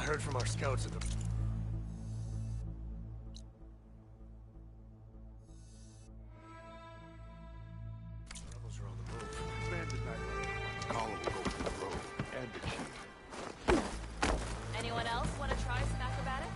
heard from our scouts at the... Rebels are on the move. Command did not know. Column will go for the road. And the chief. Anyone else want to try some acrobatics?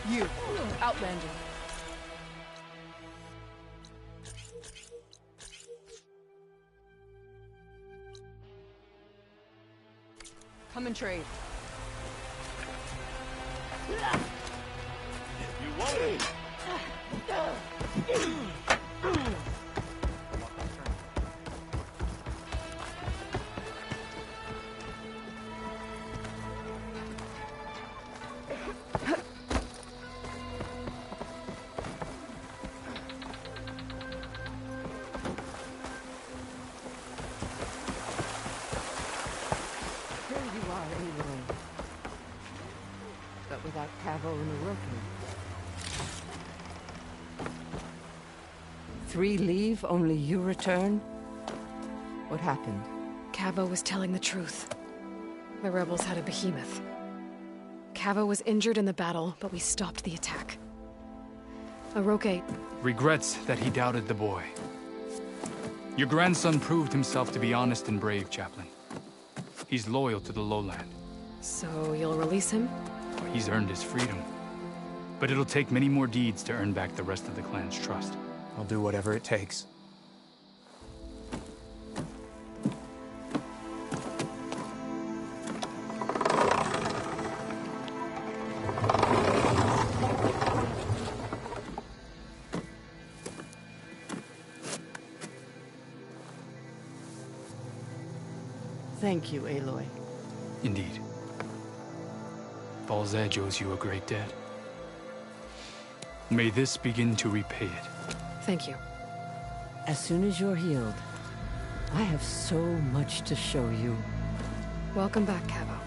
You, Outlander. Come and trade. You won't. But without Cavo and Orokin. 3 leave, only you return? What happened? Cavo was telling the truth. The rebels had a behemoth. Cavo was injured in the battle, but we stopped the attack. Oroke regrets that he doubted the boy. Your grandson proved himself to be honest and brave, Chaplain. He's loyal to the lowland. So you'll release him? He's earned his freedom. But it'll take many more deeds to earn back the rest of the clan's trust. I'll do whatever it takes. Thank you, Aloy. Indeed. Falls Edge owes you a great debt. May this begin to repay it. Thank you. As soon as you're healed, I have so much to show you. Welcome back, Cavo.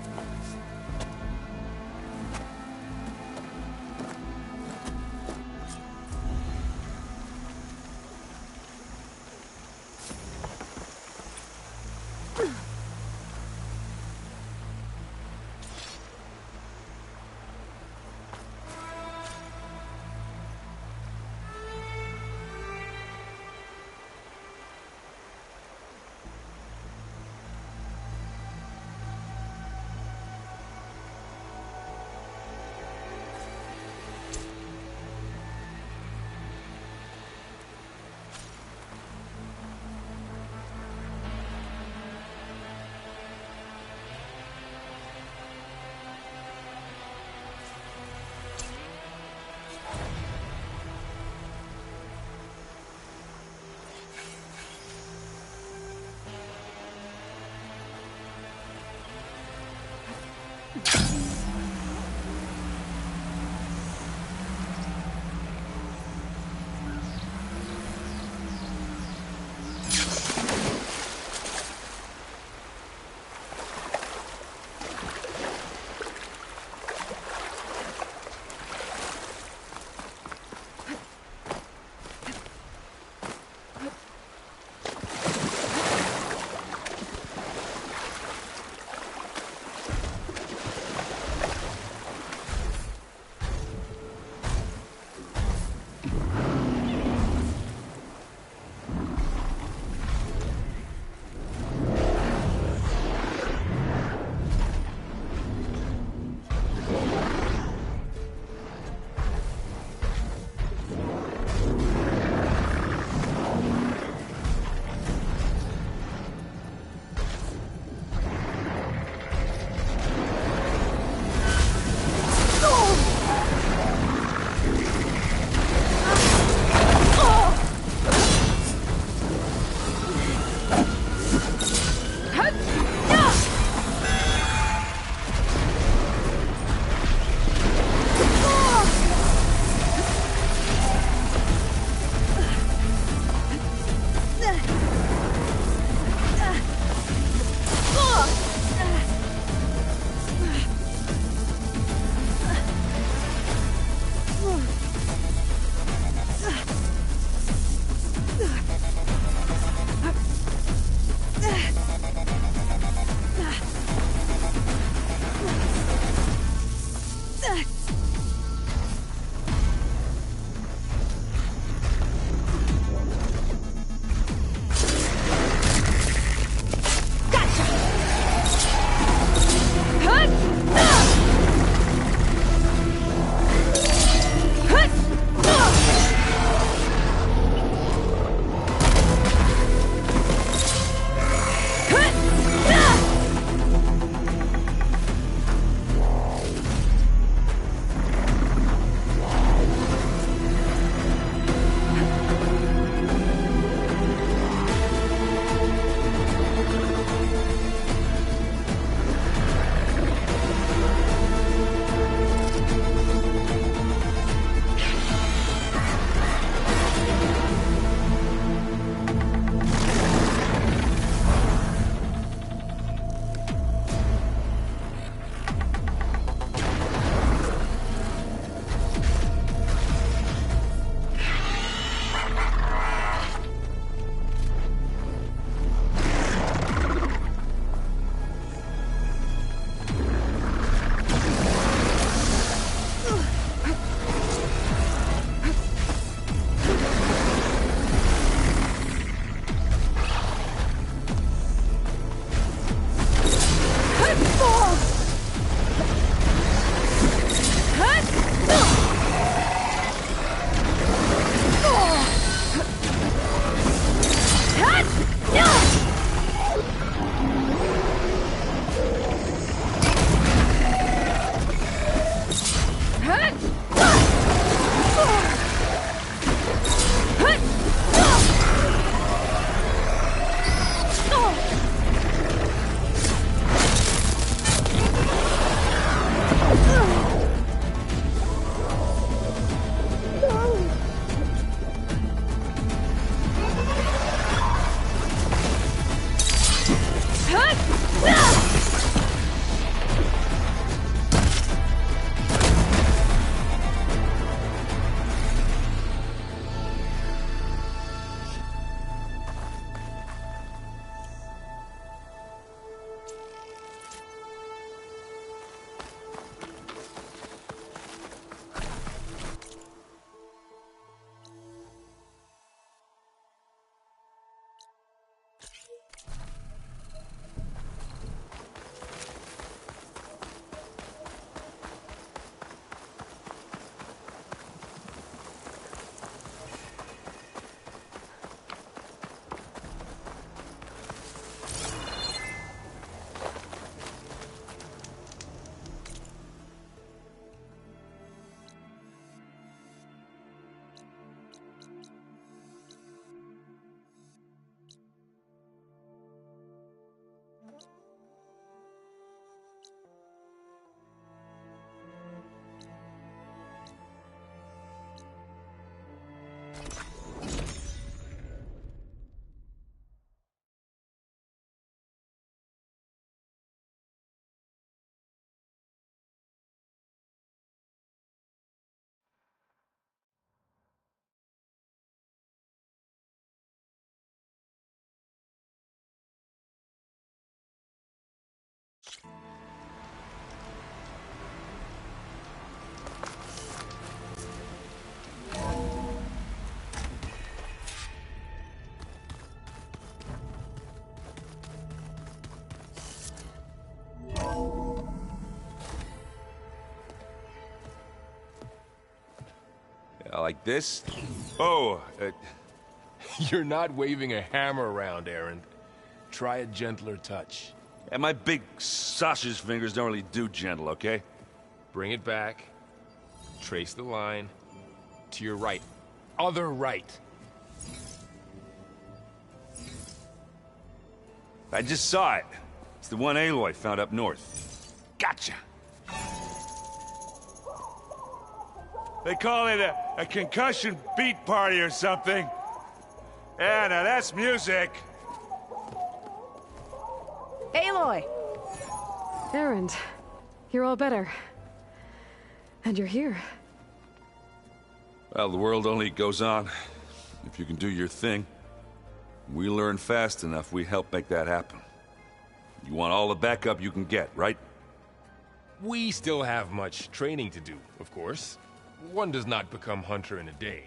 Like this? Oh, You're not waving a hammer around, Erend. Try a gentler touch. and my big sausage fingers don't really do gentle, okay? Bring it back. Trace the line. To your right. Other right. I just saw it. It's the one Aloy found up north. Gotcha! They call it a concussion beat party or something. Yeah, now that's music. Aloy! Erend, you're all better. And you're here. Well, the world only goes on if you can do your thing. We learn fast enough, we help make that happen. You want all the backup you can get, right? We still have much training to do, of course. One does not become hunter in a day.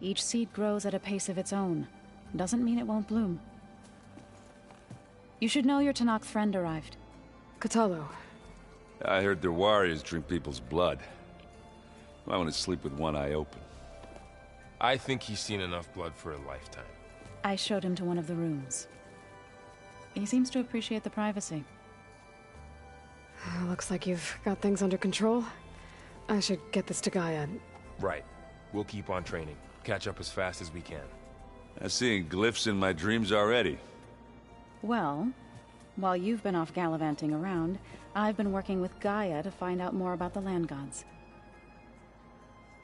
Each seed grows at a pace of its own. Doesn't mean it won't bloom. You should know your Tenakth friend arrived. Kotallo. I heard their warriors drink people's blood. I want to sleep with one eye open. I think he's seen enough blood for a lifetime. I showed him to one of the rooms. He seems to appreciate the privacy. Looks like you've got things under control. I should get this to Gaia. Right. We'll keep on training. Catch up as fast as we can. I'm seeing glyphs in my dreams already. Well, while you've been off gallivanting around, I've been working with Gaia to find out more about the land gods.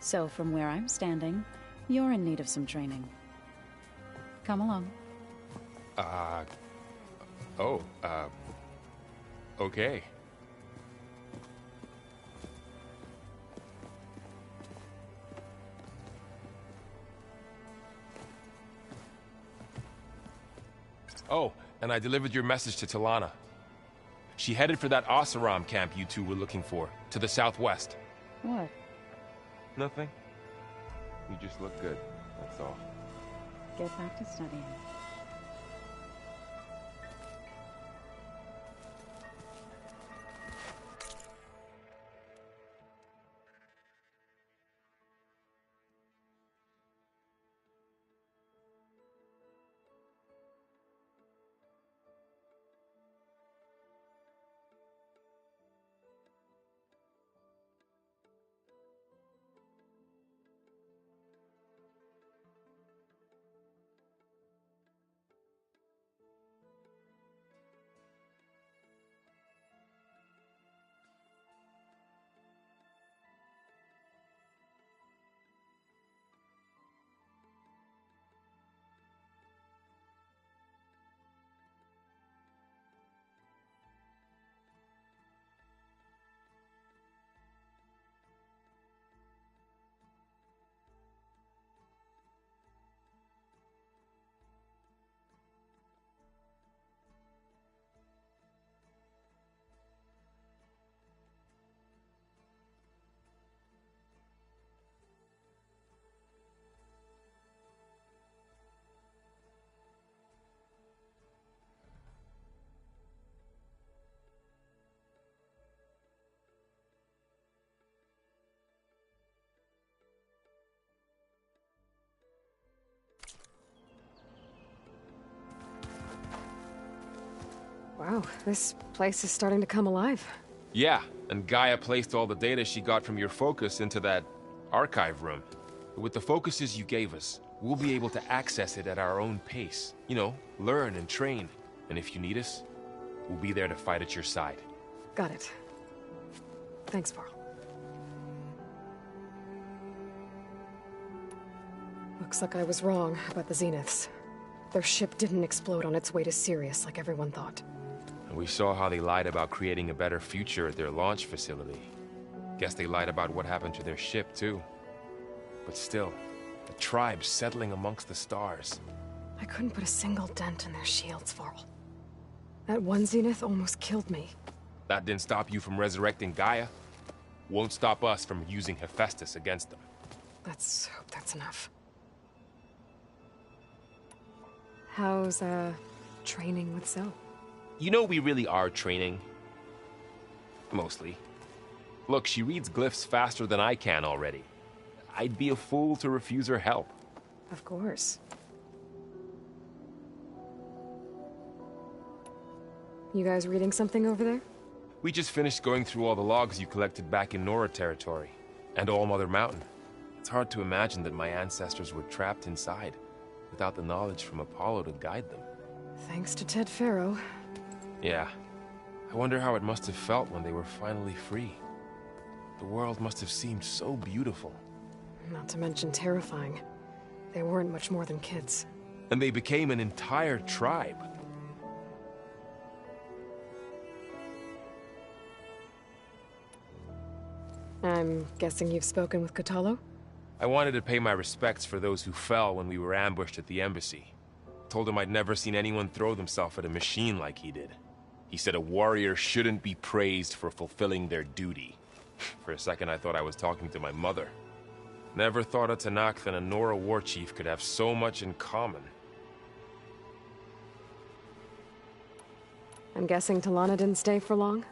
So from where I'm standing, you're in need of some training. Come along. Okay. Oh, and I delivered your message to Talana. She headed for that Oseram camp you two were looking for, to the southwest. What? Nothing. You just look good, that's all. Get back to studying. Wow, this place is starting to come alive. Yeah, and Gaia placed all the data she got from your focus into that archive room. With the focuses you gave us, we'll be able to access it at our own pace. You know, learn and train. And if you need us, we'll be there to fight at your side. Got it. Thanks, Varl. Looks like I was wrong about the Zeniths. Their ship didn't explode on its way to Sirius like everyone thought. And we saw how they lied about creating a better future at their launch facility. Guess they lied about what happened to their ship, too. But still, the tribe settling amongst the stars. I couldn't put a single dent in their shields, Varl. That one Zenith almost killed me. That didn't stop you from resurrecting Gaia. Won't stop us from using Hephaestus against them. Let's hope that's enough. How's, training with Zoe? You know we really are training. Mostly. Look, she reads glyphs faster than I can already. I'd be a fool to refuse her help. Of course. You guys reading something over there? We just finished going through all the logs you collected back in Nora territory, and All Mother Mountain. It's hard to imagine that my ancestors were trapped inside, without the knowledge from Apollo to guide them. Thanks to Ted Faro. Yeah. I wonder how it must have felt when they were finally free. The world must have seemed so beautiful. Not to mention terrifying. They weren't much more than kids. And they became an entire tribe. I'm guessing you've spoken with Kotallo? I wanted to pay my respects for those who fell when we were ambushed at the embassy. Told him I'd never seen anyone throw themselves at a machine like he did. He said a warrior shouldn't be praised for fulfilling their duty. For a second I thought I was talking to my mother. Never thought a Tenakth and a Nora war chief could have so much in common. I'm guessing T'Lana didn't stay for long?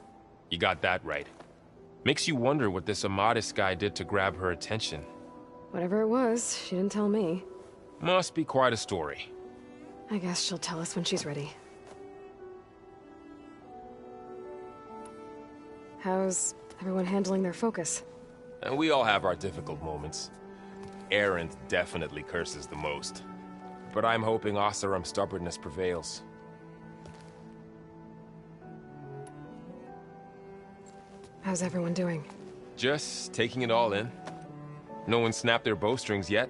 You got that right. Makes you wonder what this Amadis guy did to grab her attention. Whatever it was, she didn't tell me. Must be quite a story. I guess she'll tell us when she's ready. How's everyone handling their focus? And we all have our difficult moments. Erend definitely curses the most. But I'm hoping Oseram's stubbornness prevails. How's everyone doing? Just taking it all in. No one snapped their bowstrings yet.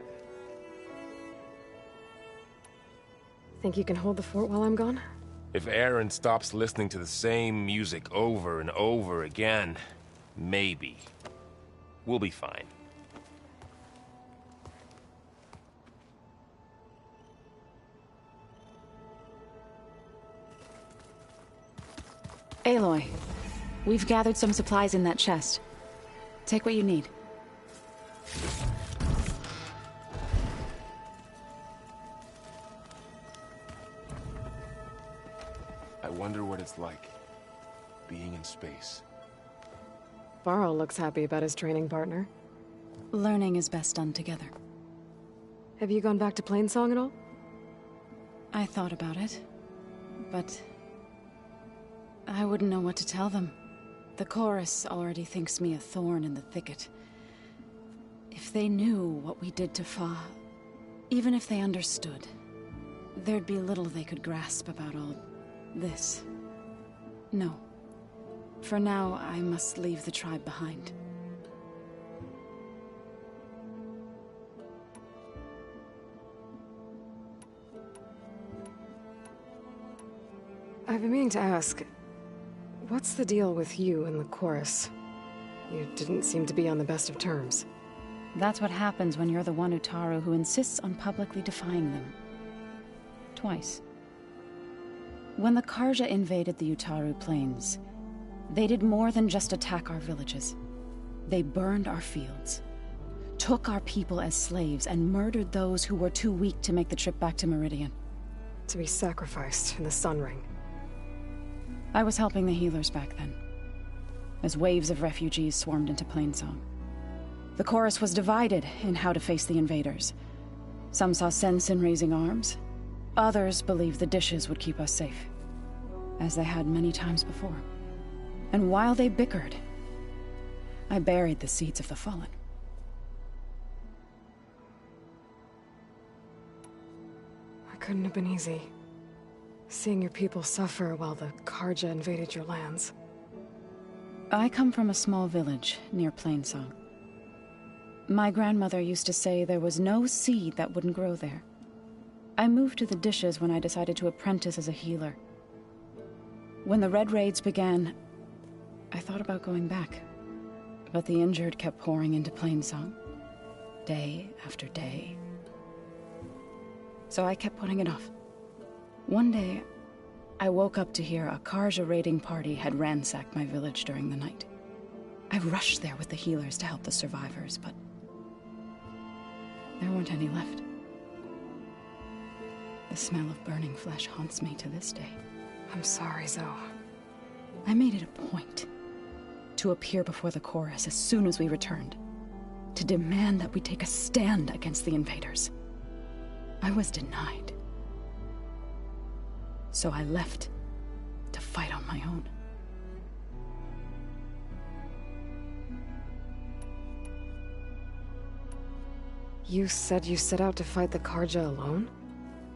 Think you can hold the fort while I'm gone? If Erend stops listening to the same music over and over again, maybe. We'll be fine. Aloy, we've gathered some supplies in that chest. Take what you need. I wonder what it's like, being in space. Varl looks happy about his training partner. Learning is best done together. Have you gone back to Plainsong at all? I thought about it, but I wouldn't know what to tell them. The chorus already thinks me a thorn in the thicket. If they knew what we did to Fa, even if they understood, there'd be little they could grasp about all this. No. For now, I must leave the tribe behind. I've been meaning to ask, what's the deal with you and the chorus? You didn't seem to be on the best of terms. That's what happens when you're the one Utaru who insists on publicly defying them. Twice. When the Karja invaded the Utaru plains, they did more than just attack our villages. They burned our fields, took our people as slaves, and murdered those who were too weak to make the trip back to Meridian. To be sacrificed in the Sun Ring. I was helping the healers back then, as waves of refugees swarmed into Plainsong. The chorus was divided in how to face the invaders. Some saw sense in raising arms. Others believed the dishes would keep us safe. as they had many times before. And while they bickered, I buried the seeds of the Fallen. It couldn't have been easy. Seeing your people suffer while the Carja invaded your lands. I come from a small village near Plainsong. My grandmother used to say there was no seed that wouldn't grow there. I moved to the Dishes when I decided to apprentice as a healer. When the Red Raids began, I thought about going back. But the injured kept pouring into Plainsong, day after day. So I kept putting it off. One day, I woke up to hear a Carja raiding party had ransacked my village during the night. I rushed there with the healers to help the survivors, but there weren't any left. The smell of burning flesh haunts me to this day. I'm sorry, Zoe. I made it a point to appear before the chorus as soon as we returned, to demand that we take a stand against the invaders. I was denied. So I left to fight on my own. You said you set out to fight the Carja alone?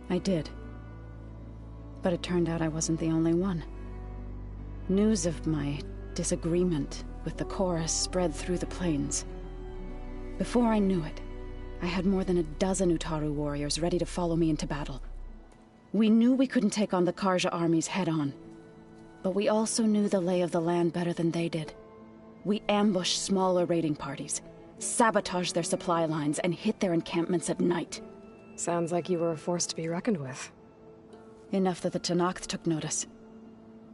I did. But it turned out I wasn't the only one. News of my disagreement with the chorus spread through the plains. Before I knew it, I had more than a dozen Utaru warriors ready to follow me into battle. We knew we couldn't take on the Carja armies head-on, but we also knew the lay of the land better than they did. We ambushed smaller raiding parties, sabotaged their supply lines, and hit their encampments at night. Sounds like you were a force to be reckoned with. Enough that the Tenakth took notice.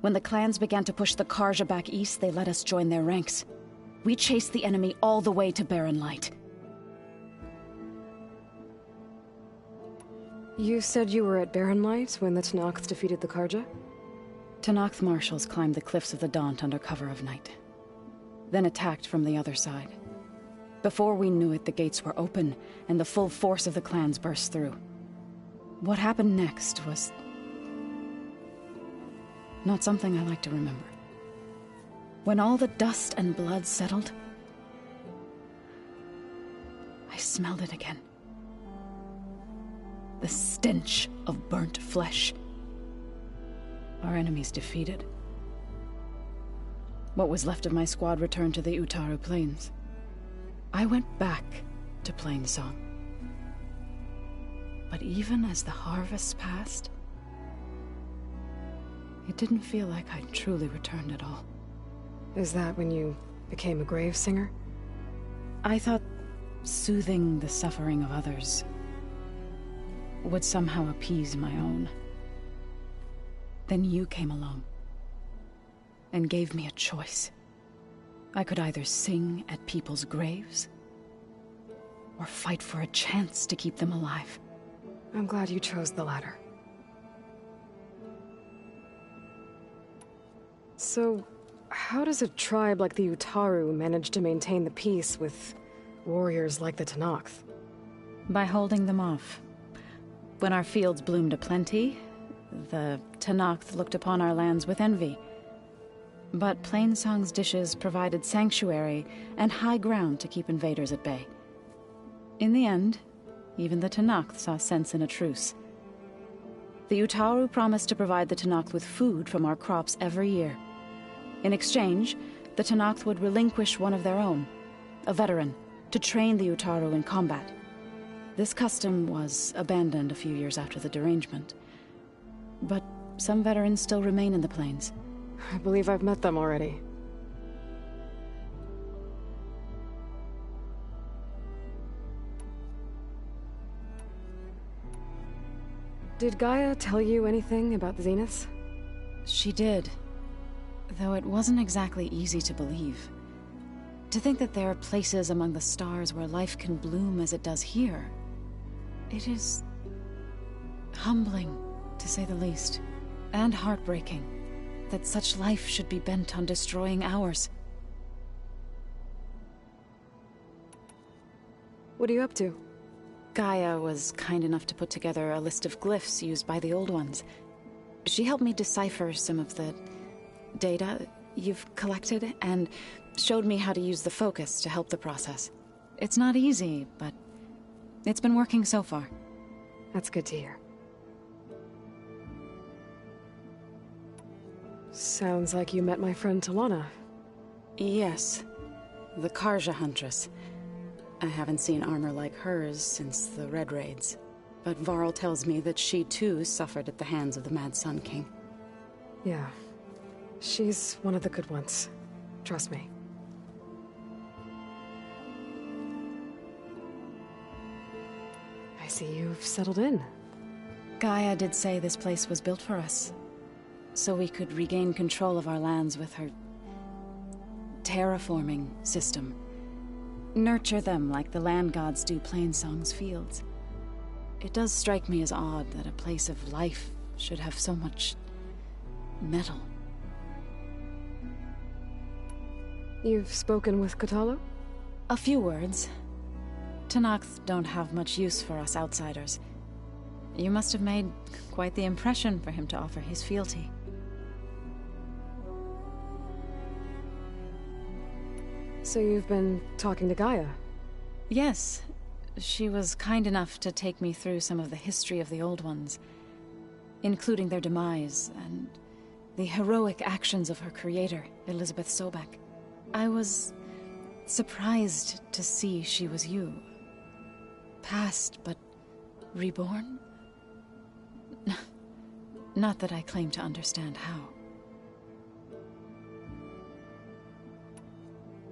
When the clans began to push the Carja back east, they let us join their ranks. We chased the enemy all the way to Barren Light. You said you were at Barren Light when the Tenakth defeated the Carja? Tenakth marshals climbed the cliffs of the Daunt under cover of night, then attacked from the other side. Before we knew it, the gates were open, and the full force of the clans burst through. What happened next was not something I like to remember. When all the dust and blood settled, I smelled it again. The stench of burnt flesh. Our enemies defeated. What was left of my squad returned to the Utaru Plains. I went back to Plainsong. But even as the harvest passed, it didn't feel like I'd truly returned at all. Is that when you became a grave singer? I thought soothing the suffering of others would somehow appease my own. Then you came along and gave me a choice. I could either sing at people's graves or fight for a chance to keep them alive. I'm glad you chose the latter. So, how does a tribe like the Utaru manage to maintain the peace with warriors like the Tenakth? By holding them off. When our fields bloomed aplenty, the Tenakth looked upon our lands with envy. But Plainsong's Dishes provided sanctuary and high ground to keep invaders at bay. In the end, even the Tenakth saw sense in a truce. The Utaru promised to provide the Tenakth with food from our crops every year. In exchange, the Tenakth would relinquish one of their own, a veteran, to train the Utaru in combat. This custom was abandoned a few years after the derangement. But some veterans still remain in the plains. I believe I've met them already. Did Gaia tell you anything about the Zeniths? She did. Though it wasn't exactly easy to believe. To think that there are places among the stars where life can bloom as it does here. It is humbling, to say the least, and heartbreaking that such life should be bent on destroying ours. What are you up to? Gaia was kind enough to put together a list of glyphs used by the Old Ones. She helped me decipher some of the data you've collected, and showed me how to use the focus to help the process. It's not easy, but it's been working so far. That's good to hear. Sounds like you met my friend Talana. Yes. The Karja Huntress. I haven't seen armor like hers since the Red Raids. But Varl tells me that she too suffered at the hands of the Mad Sun King. Yeah. She's one of the good ones. Trust me. I see you've settled in. Gaia did say this place was built for us, so we could regain control of our lands with her terraforming system. Nurture them like the land gods do Plainsong's fields. It does strike me as odd that a place of life should have so much metal. You've spoken with Kotallo? A few words. Tenakth don't have much use for us outsiders. You must have made quite the impression for him to offer his fealty. So you've been talking to Gaia? Yes. She was kind enough to take me through some of the history of the Old Ones, including their demise and the heroic actions of her creator, Elizabeth Sobek. I was surprised to see she was you. Past, but reborn? Not that I claim to understand how.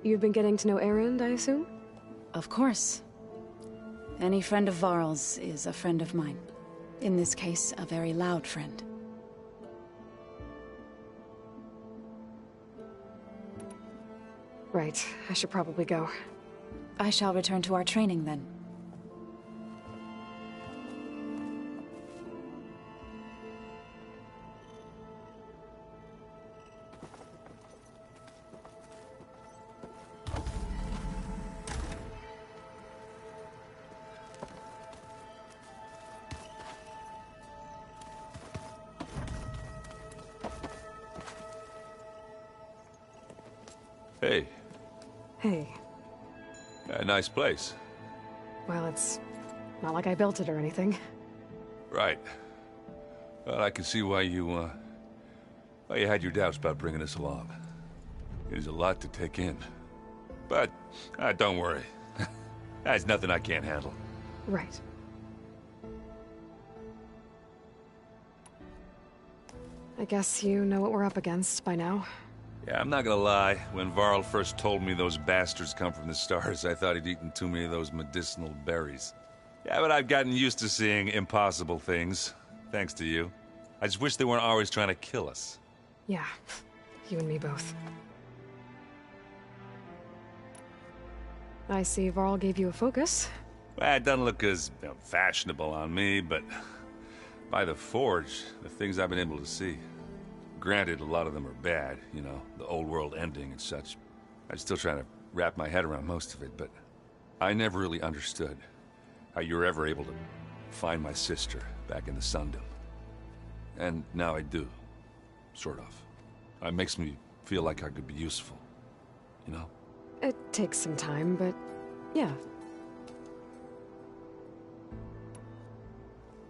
You've been getting to know Erend, I assume? Of course. Any friend of Varl's is a friend of mine. In this case, a very loud friend. Right, I should probably go. I shall return to our training then. Hey, Hey. a nice place. Well, it's not like I built it or anything. Right. Well, I can see why you had your doubts about bringing us along. It is a lot to take in. But, don't worry. There's nothing I can't handle. Right. I guess you know what we're up against by now. Yeah, I'm not gonna lie. When Varl first told me those bastards come from the stars, I thought he'd eaten too many of those medicinal berries. Yeah, but I've gotten used to seeing impossible things, thanks to you. I just wish they weren't always trying to kill us. Yeah, you and me both. I see Varl gave you a focus. Well, it doesn't look as fashionable on me, but by the Forge, the things I've been able to see. Granted, a lot of them are bad, you know, the old world ending and such. I'm still trying to wrap my head around most of it, but I never really understood how you were ever able to find my sister back in the Sundom. And now I do, sort of. It makes me feel like I could be useful, you know? It takes some time, but yeah.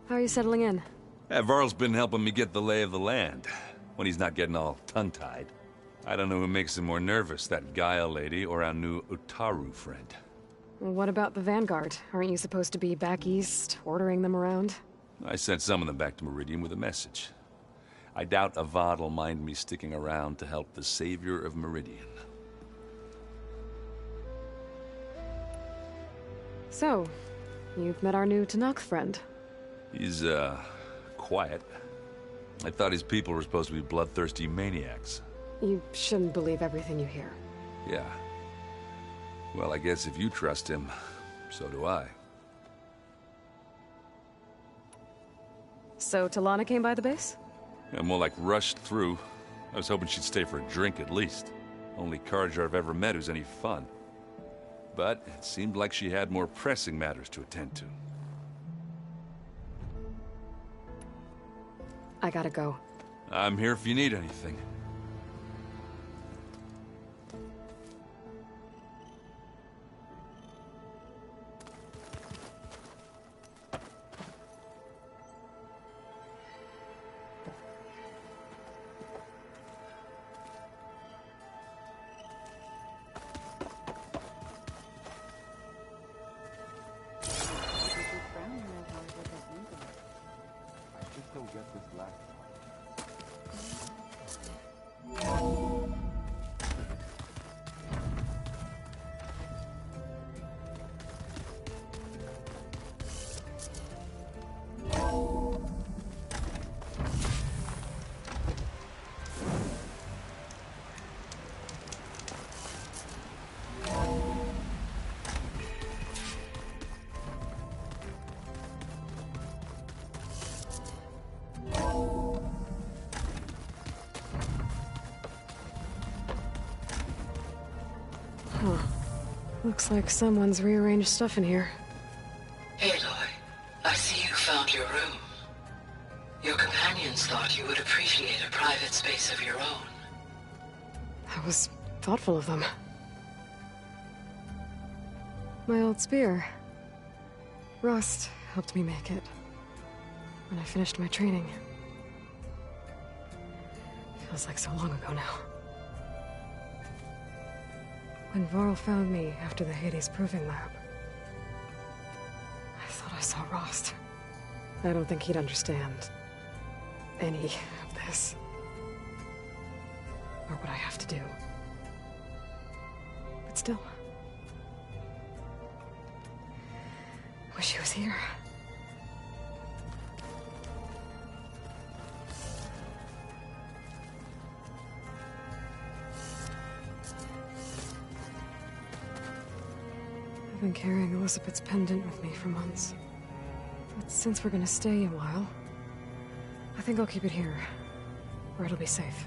How are you settling in? Yeah, Varl's been helping me get the lay of the land, when he's not getting all tongue-tied. I don't know who makes him more nervous, that Gaia lady or our new Utaru friend. What about the Vanguard? Aren't you supposed to be back east, ordering them around? I sent some of them back to Meridian with a message. I doubt Avad will mind me sticking around to help the savior of Meridian. So, you've met our new Tenakth friend. He's, quiet. I thought his people were supposed to be bloodthirsty maniacs. You shouldn't believe everything you hear. Yeah. Well, I guess if you trust him, so do I. So Talana came by the base? Yeah, more like rushed through. I was hoping she'd stay for a drink at least. Only Karja I've ever met who's any fun. But it seemed like she had more pressing matters to attend to. I gotta go. I'm here if you need anything. Huh. Looks like someone's rearranged stuff in here. Aloy, I see you found your room. Your companions thought you would appreciate a private space of your own. That was thoughtful of them. My old spear. Rust helped me make it when I finished my training. Feels like so long ago now. When Varl found me after the Hades Proving Lab, I thought I saw Rost. I don't think he'd understand any of this. Or what I have to do. But still. Wish he was here. I've been carrying Elizabeth's pendant with me for months. But since we're gonna stay a while, I think I'll keep it here, where it'll be safe.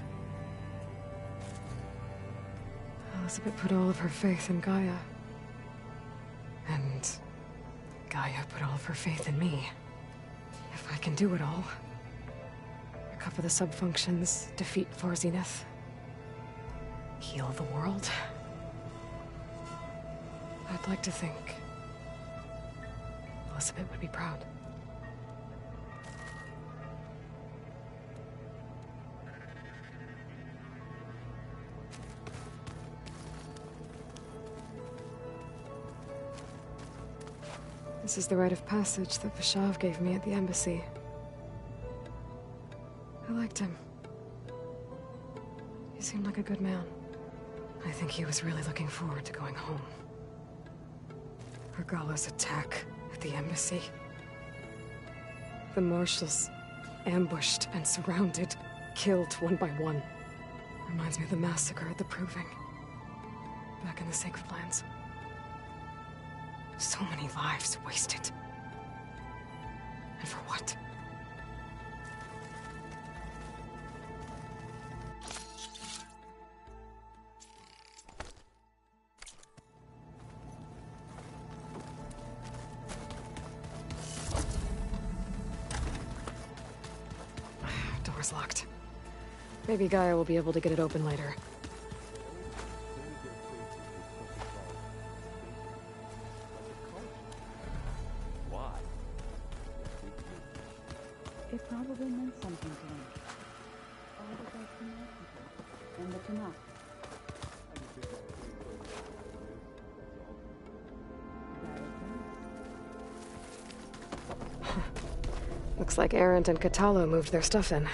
Elizabeth put all of her faith in Gaia. And Gaia put all of her faith in me. If I can do it all, recover the subfunctions, defeat Thor Zenith, heal the world, I'd like to think Elizabeth would be proud. This is the rite of passage that Vashav gave me at the embassy. I liked him. He seemed like a good man. I think he was really looking forward to going home. Regala's attack at the embassy. The marshals ambushed and surrounded, killed one by one. Reminds me of the massacre at the Proving. Back in the Sacred Lands. So many lives wasted. And for what? Door's locked. Maybe Gaia will be able to get it open later. It probably meant something to them. All the gods from Mexico and the Tanakh. Looks like Arendt and Katalo moved their stuff in.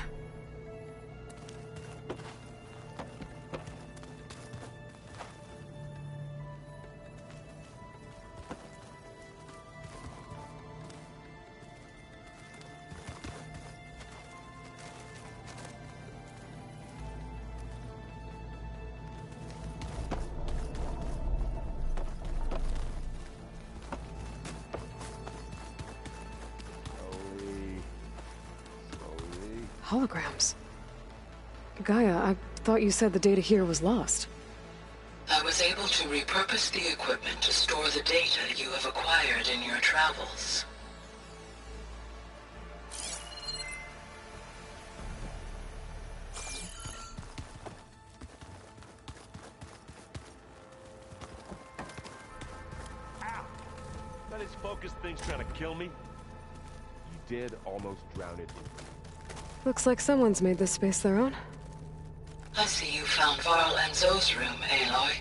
Holograms. Gaia, I thought you said the data here was lost. I was able to repurpose the equipment to store the data you have acquired in your travels. of these focus things trying to kill me? You did almost drown it. Looks like someone's made this space their own. I see you found Varl and Zoe's room, Aloy.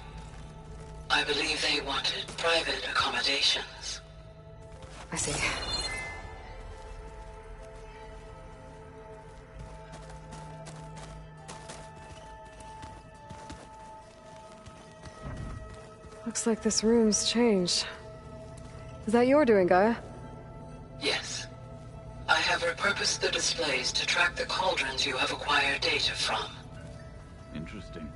I believe they wanted private accommodations. I see. Looks like this room's changed. Is that your doing, Gaia? Yes. I have repurposed the displays to track the cauldrons you have acquired data from. Interesting.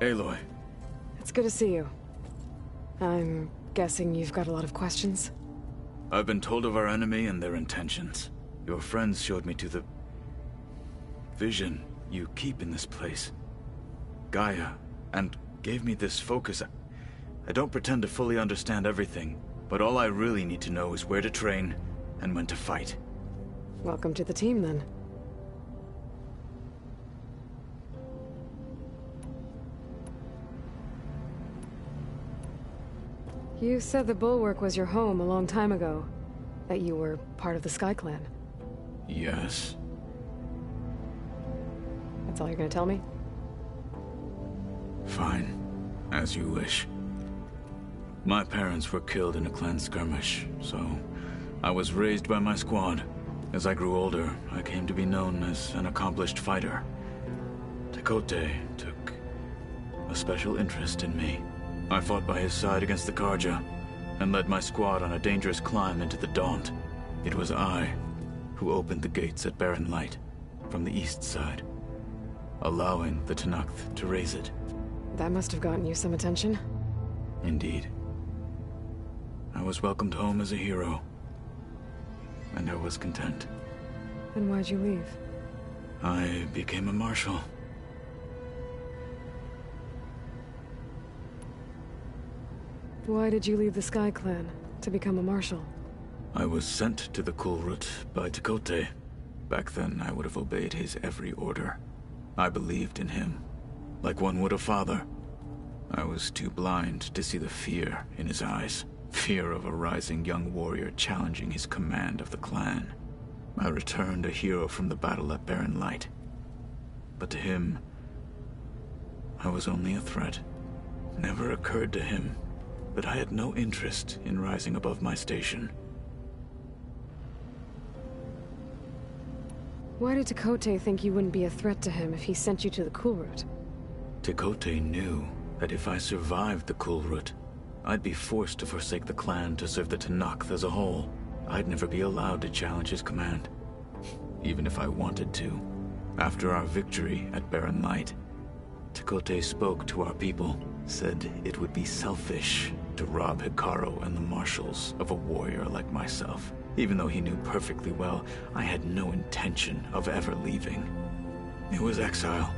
Aloy. It's good to see you. I'm guessing you've got a lot of questions? I've been told of our enemy and their intentions. Your friends showed me to the vision you keep in this place, Gaia, and gave me this focus. I don't pretend to fully understand everything, but all I really need to know is where to train and when to fight. Welcome to the team, then. You said the Bulwark was your home a long time ago. That you were part of the Sky Clan. Yes. That's all you're gonna tell me? Fine. As you wish. My parents were killed in a clan skirmish, so I was raised by my squad. As I grew older, I came to be known as an accomplished fighter. Tekotteh took a special interest in me. I fought by his side against the Carja, and led my squad on a dangerous climb into the Daunt. It was I who opened the gates at Barren Light, from the east side, allowing the Tenakth to raise it. That must have gotten you some attention. Indeed. I was welcomed home as a hero, and I was content. Then why'd you leave? I became a marshal. Why did you leave the Sky Clan to become a marshal? I was sent to the Kulrut by Tekotteh. Back then, I would have obeyed his every order. I believed in him, like one would a father. I was too blind to see the fear in his eyes. Fear of a rising young warrior challenging his command of the clan. I returned a hero from the battle at Barren Light. But to him, I was only a threat. Never occurred to him that I had no interest in rising above my station. Why did Tekotteh think you wouldn't be a threat to him if he sent you to the Kulrut? Tekotteh knew that if I survived the Kulrut, I'd be forced to forsake the clan to serve the Tenakth as a whole. I'd never be allowed to challenge his command, even if I wanted to. After our victory at Barren Light, Tekotteh spoke to our people, said it would be selfish to rob Hekarro and the marshals of a warrior like myself, even though he knew perfectly well I had no intention of ever leaving. It was exile,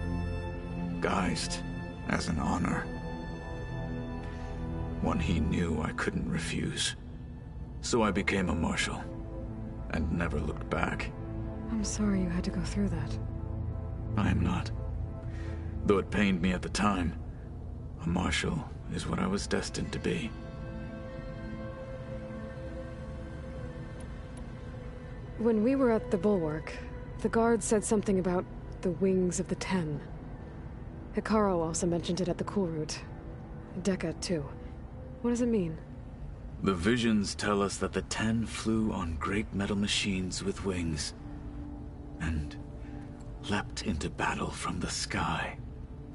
guised as an honor. One he knew I couldn't refuse. So I became a marshal, and never looked back. I'm sorry you had to go through that. I am not. Though it pained me at the time, a marshal is what I was destined to be. When we were at the Bulwark, the guard said something about the Wings of the Ten. Hekarro also mentioned it at the Kulrut. Dekka, too. What does it mean? The visions tell us that the Ten flew on great metal machines with wings, and leapt into battle from the sky.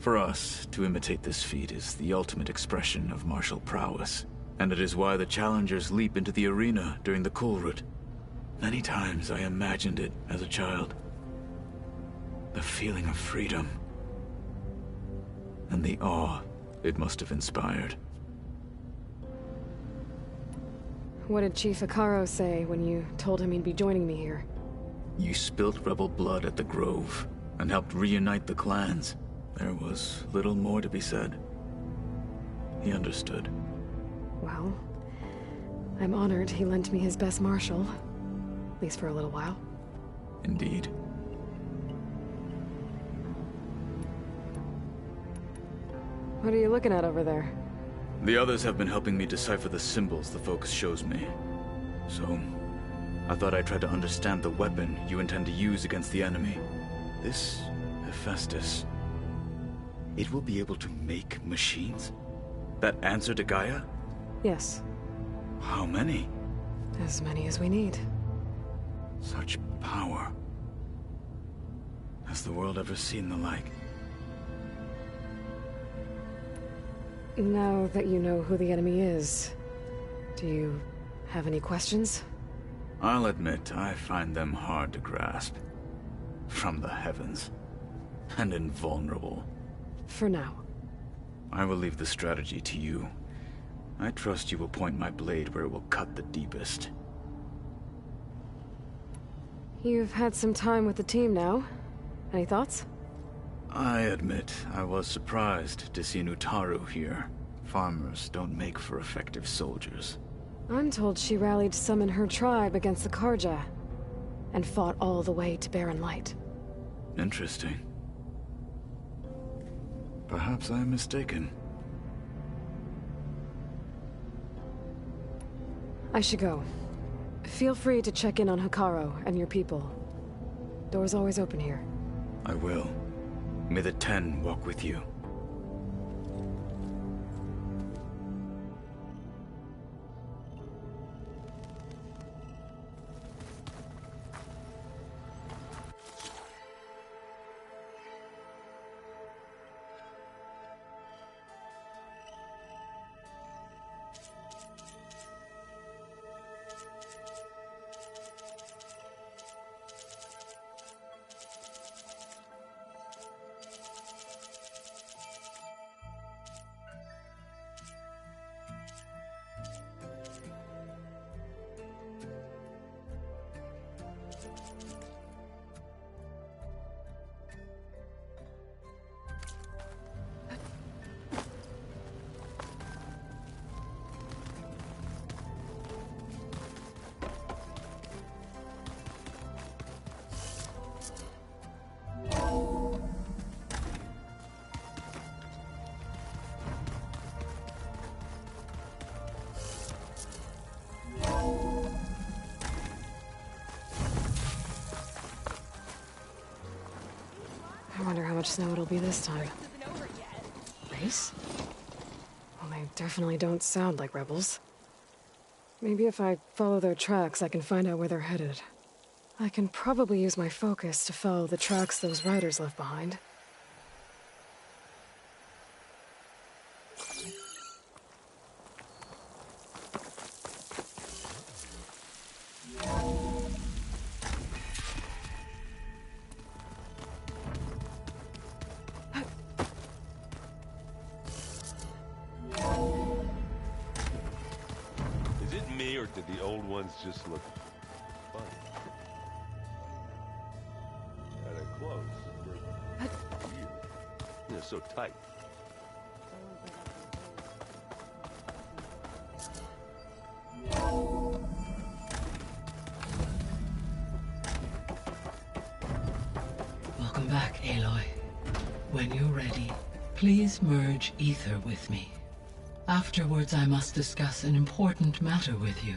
For us, to imitate this feat is the ultimate expression of martial prowess, and it is why the challengers leap into the arena during the Kulrut. Many times I imagined it as a child. The feeling of freedom, and the awe it must have inspired. What did Chief Hekarro say when you told him he'd be joining me here? You spilt rebel blood at the Grove, and helped reunite the clans. There was little more to be said. He understood. Well, I'm honored he lent me his best martial. At least for a little while. Indeed. What are you looking at over there? The others have been helping me decipher the symbols the Focus shows me. So, I thought I'd try to understand the weapon you intend to use against the enemy. This Hephaestus, it will be able to make machines? That answer to Gaia? Yes. How many? As many as we need. Such power. Has the world ever seen the like? Now that you know who the enemy is, do you have any questions? I'll admit, I find them hard to grasp. From the heavens. And invulnerable. For now. I will leave the strategy to you. I trust you will point my blade where it will cut the deepest. You've had some time with the team now. Any thoughts? I admit, I was surprised to see Nutaru here. Farmers don't make for effective soldiers. I'm told she rallied some in her tribe against the Karja, and fought all the way to Barren Light. Interesting. Perhaps I am mistaken. I should go. Feel free to check in on Hekarro and your people. Door's always open here. I will. May the Ten walk with you. I wonder how much snow it'll be this time. Race? Well, they definitely don't sound like rebels. Maybe if I follow their tracks, I can find out where they're headed. I can probably use my focus to follow the tracks those riders left behind. Or did the old ones just look funny? At a close, weird. They're so tight. Welcome back, Aloy. When you're ready, please merge ether with me. Afterwards, I must discuss an important matter with you.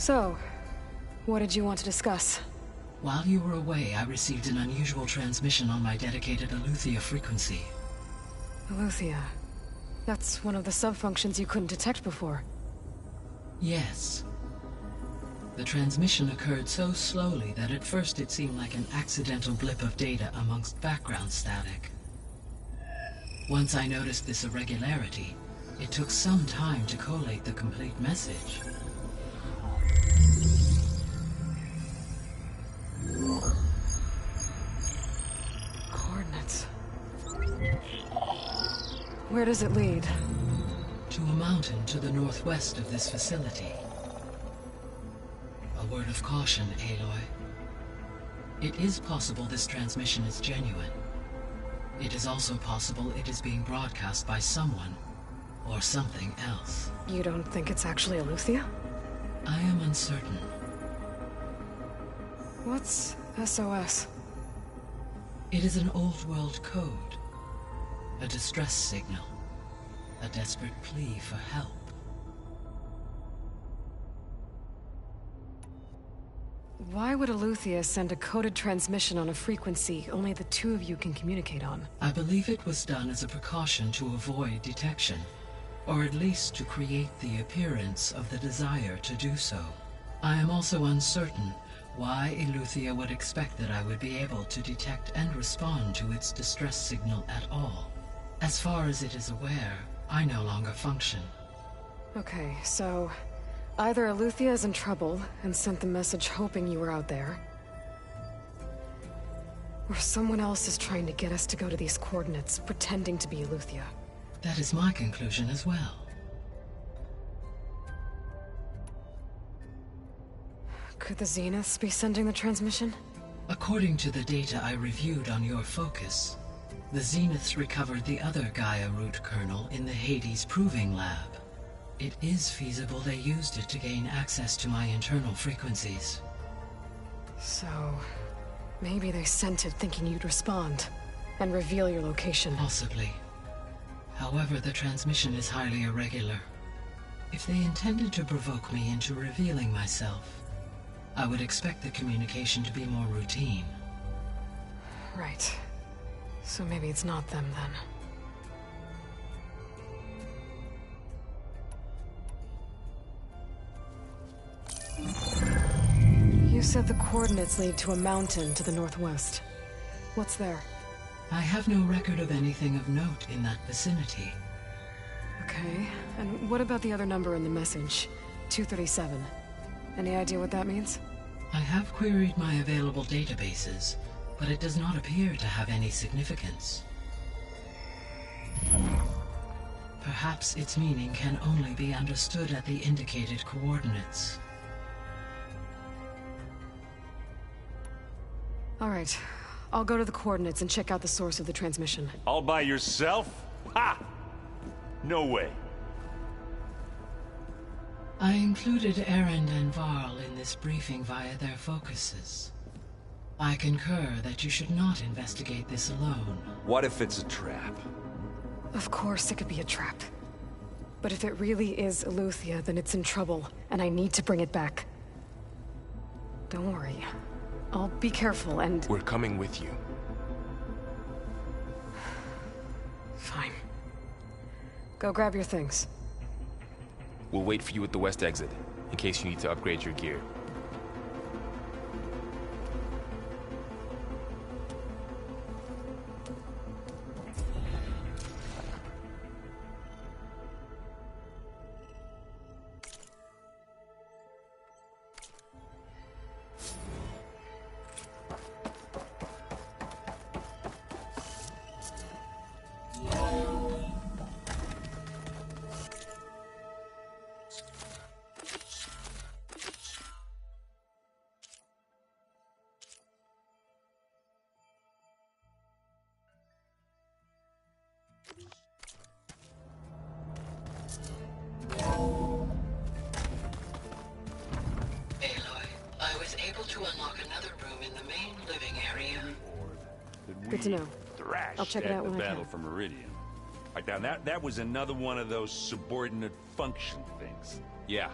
So, what did you want to discuss? While you were away, I received an unusual transmission on my dedicated Eleuthia frequency. Eleuthia. That's one of the sub-functions you couldn't detect before. Yes. The transmission occurred so slowly that at first it seemed like an accidental blip of data amongst background static. Once I noticed this irregularity, it took some time to collate the complete message. Coordinates. Where does it lead? To a mountain to the northwest of this facility. A word of caution, Aloy. It is possible this transmission is genuine. It is also possible it is being broadcast by someone or something else. You don't think it's actually Eleuthia? I am uncertain. What's SOS? It is an old world code. A distress signal. A desperate plea for help. Why would Eleuthia send a coded transmission on a frequency only the two of you can communicate on? I believe it was done as a precaution to avoid detection, or at least to create the appearance of the desire to do so. I am also uncertain why Eleuthia would expect that I would be able to detect and respond to its distress signal at all. As far as it is aware, I no longer function. Okay, so either Eleuthia is in trouble and sent the message hoping you were out there, or someone else is trying to get us to go to these coordinates, pretending to be Eleuthia. That is my conclusion as well. Could the Zeniths be sending the transmission? According to the data I reviewed on your focus, the Zeniths recovered the other Gaia root kernel in the Hades Proving Lab. It is feasible they used it to gain access to my internal frequencies. So, maybe they sent it thinking you'd respond, and reveal your location. Possibly. However, the transmission is highly irregular. If they intended to provoke me into revealing myself, I would expect the communication to be more routine. Right. So maybe it's not them, then. You said the coordinates lead to a mountain to the northwest. What's there? I have no record of anything of note in that vicinity. Okay, and what about the other number in the message? 237. Any idea what that means? I have queried my available databases, but it does not appear to have any significance. Perhaps its meaning can only be understood at the indicated coordinates. All right. I'll go to the coordinates and check out the source of the transmission. All by yourself? Ha! No way. I included Erend and Varl in this briefing via their focuses. I concur that you should not investigate this alone. What if it's a trap? Of course it could be a trap. But if it really is Eleuthia, then it's in trouble, and I need to bring it back. Don't worry. I'll be careful and... We're coming with you. Fine. Go grab your things. We'll wait for you at the west exit, in case you need to upgrade your gear. Good to know. I'll check it out when I can. Battle for Meridian. Right now, that was another one of those subordinate function things. Yeah.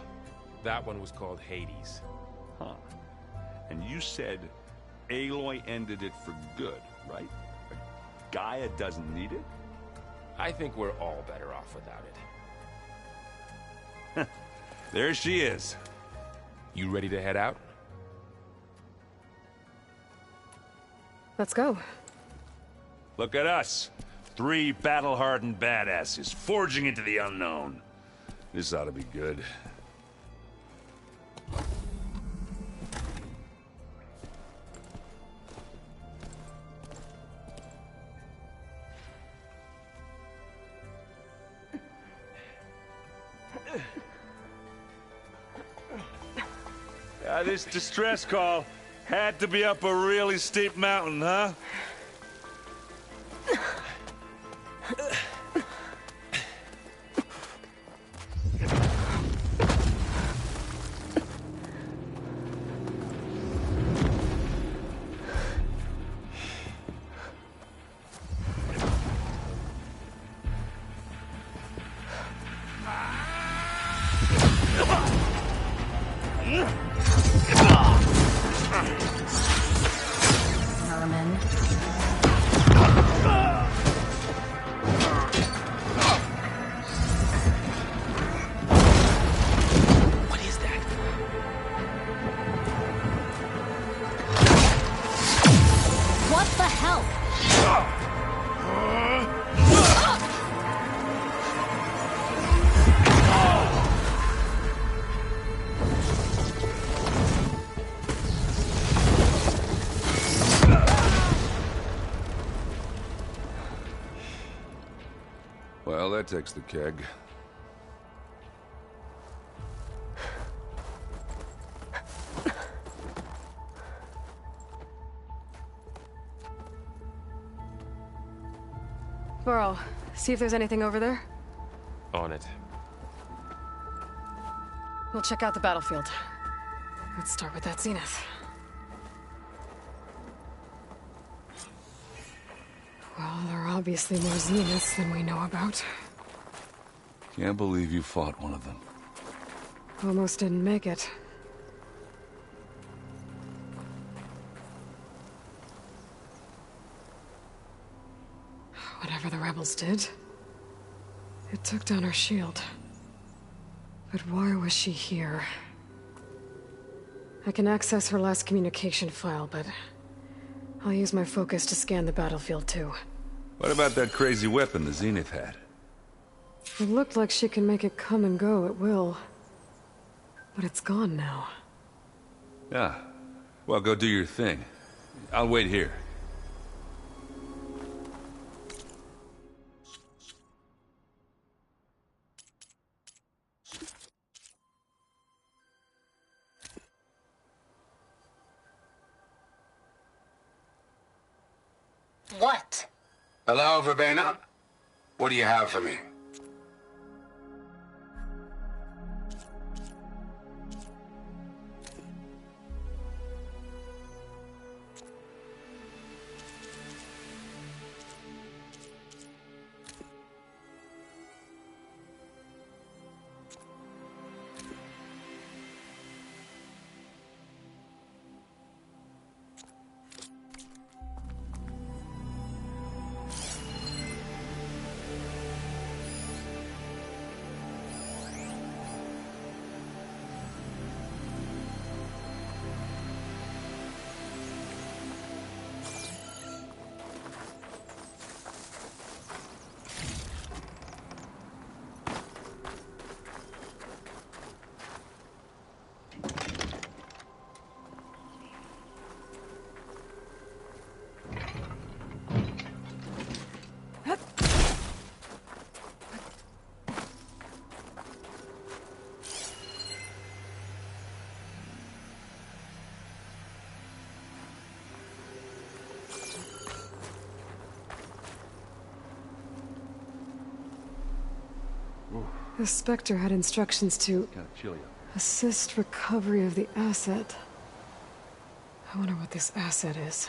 That one was called Hades. Huh. And you said Aloy ended it for good, right? Gaia doesn't need it? I think we're all better off without it. There she is. You ready to head out? Let's go. Look at us. 3 battle-hardened badasses forging into the unknown. This ought to be good. This distress call had to be up a really steep mountain, huh? Well, that takes the keg. Burrow, see if there's anything over there. On it. We'll check out the battlefield. Let's start with that Zenith. Well, there are obviously more Zeniths than we know about. Can't believe you fought one of them. Almost didn't make it. Whatever the rebels did, it took down her shield. But why was she here? I can access her last communication file, but I'll use my focus to scan the battlefield too. What about that crazy weapon the Zenith had? It looked like she can make it come and go at will. But it's gone now. Yeah. Well, go do your thing. I'll wait here. What? Hello, Verbena? What do you have for me? The Spectre had instructions to assist recovery of the asset. I wonder what this asset is.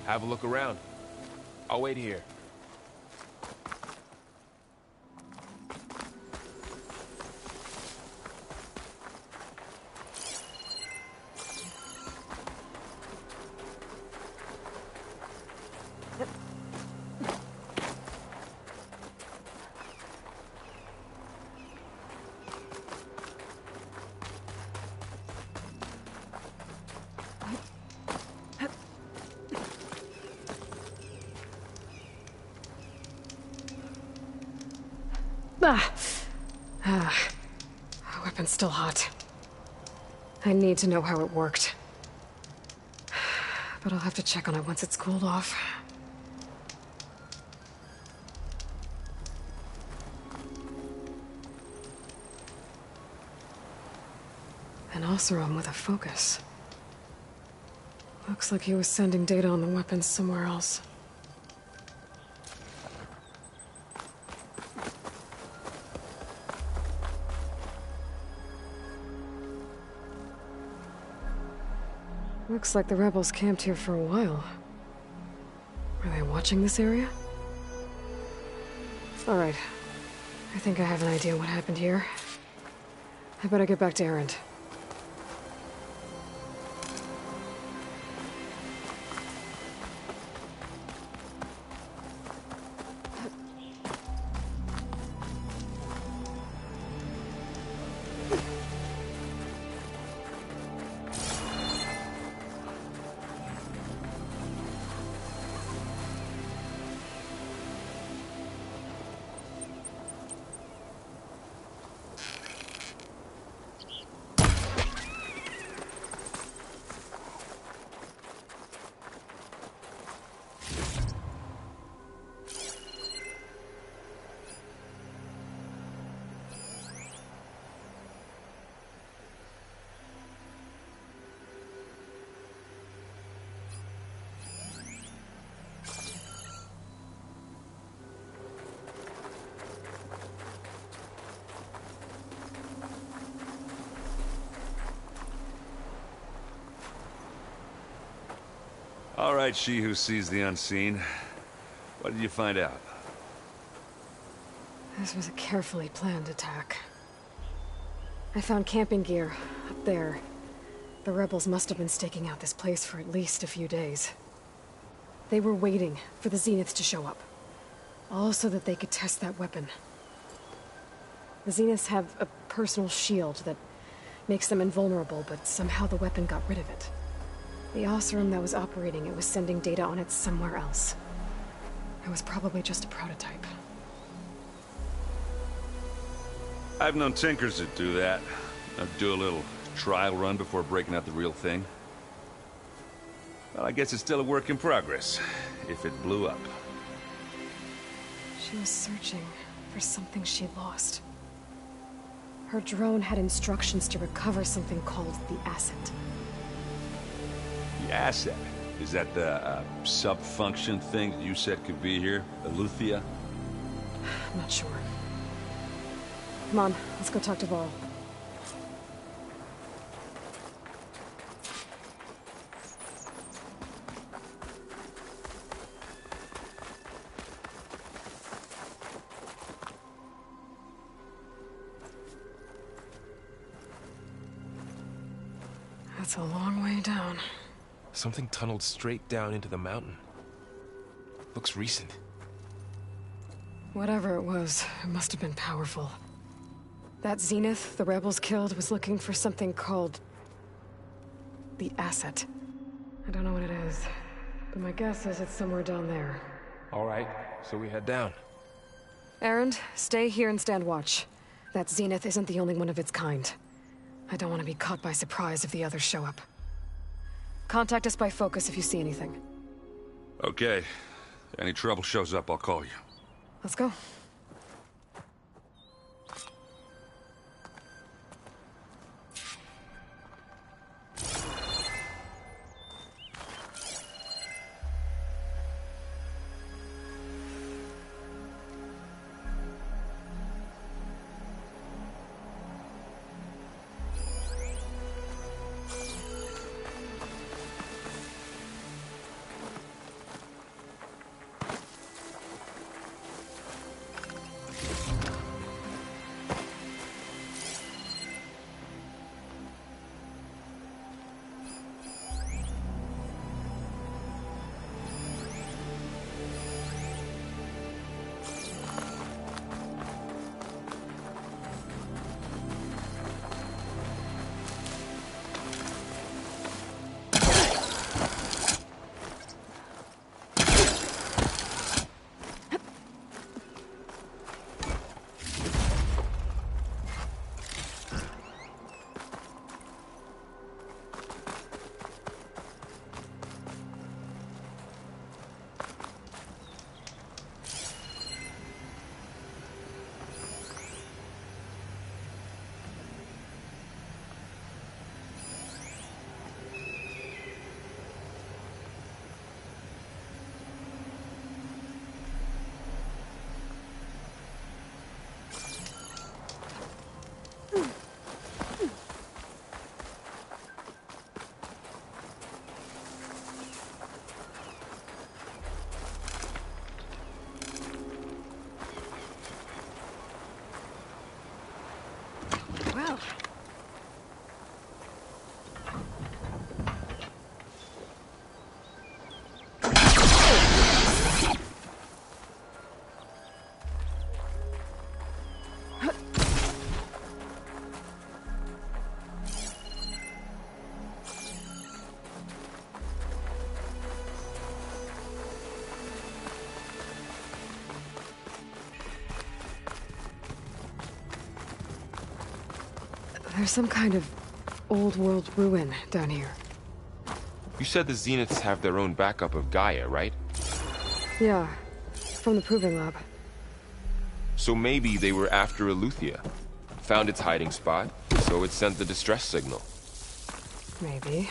Have a look around. I'll wait here. Weapon's still hot. I need to know how it worked. But I'll have to check on it once it's cooled off. An Oseram with a focus. Looks like he was sending data on the weapons somewhere else. Looks like the rebels camped here for a while. Were they watching this area? Alright. I think I have an idea what happened here. I better get back to Erend. All right, she who sees the unseen. What did you find out? This was a carefully planned attack. I found camping gear up there. The rebels must have been staking out this place for at least a few days. They were waiting for the Zeniths to show up. All so that they could test that weapon. The Zeniths have a personal shield that makes them invulnerable, but somehow the weapon got rid of it. The Oseram that was operating it was sending data on it somewhere else. It was probably just a prototype. I've known tinkers that do that. I'd do a little trial run before breaking out the real thing. Well, I guess it's still a work in progress, if it blew up. She was searching for something she lost. Her drone had instructions to recover something called the Asset. The Asset? Is that the sub-function thing that you said could be here? Eleuthia? I'm not sure. Come on, let's go talk to Varl. That's a long way down. Something tunneled straight down into the mountain. Looks recent. Whatever it was, it must have been powerful. That Zenith the rebels killed was looking for something called the Asset. I don't know what it is, but my guess is it's somewhere down there. All right, so we head down. Erend, stay here and stand watch. That Zenith isn't the only one of its kind. I don't want to be caught by surprise if the others show up. Contact us by focus if you see anything. Okay. Any trouble shows up, I'll call you. Let's go. There's some kind of old world ruin down here. You said the Zeniths have their own backup of Gaia, right? Yeah, from the Proving Lab. So maybe they were after Eleuthia. Found its hiding spot, so it sent the distress signal. Maybe.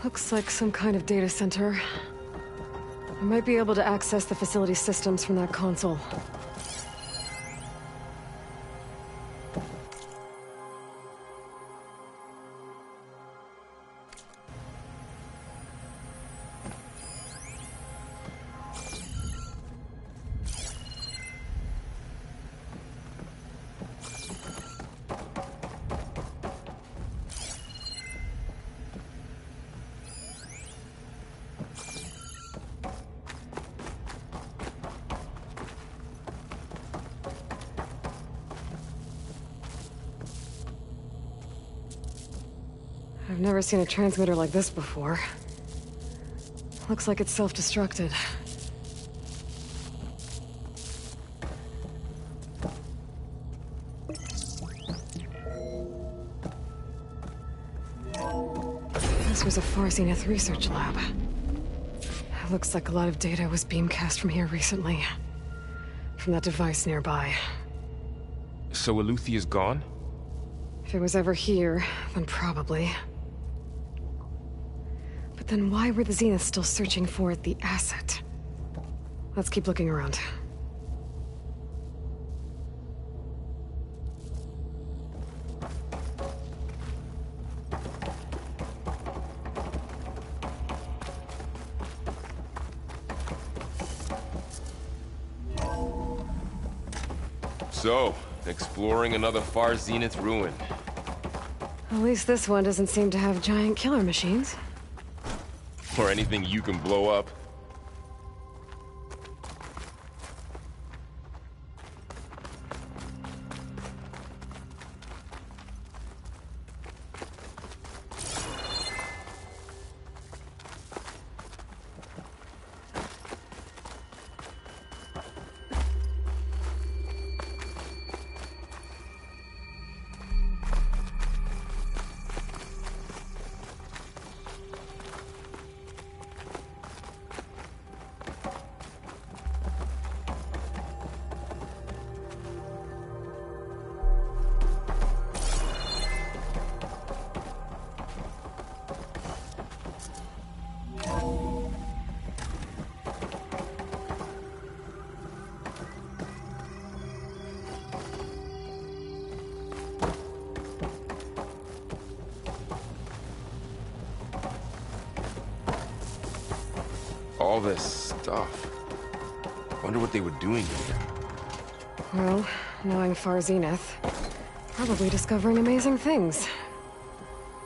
Looks like some kind of data center. I might be able to access the facility systems from that console. I've never seen a transmitter like this before. Looks like it's self-destructed. This was a Far Zenith research lab. It looks like a lot of data was beamcast from here recently. From that device nearby. So Eleuthia's gone? If it was ever here, then probably. But then why were the Zeniths still searching for the asset? Let's keep looking around. So, exploring another Far Zenith ruin. At least this one doesn't seem to have giant killer machines. Or anything you can blow up. All this stuff. Wonder what they were doing here. Well, knowing Far Zenith, probably discovering amazing things.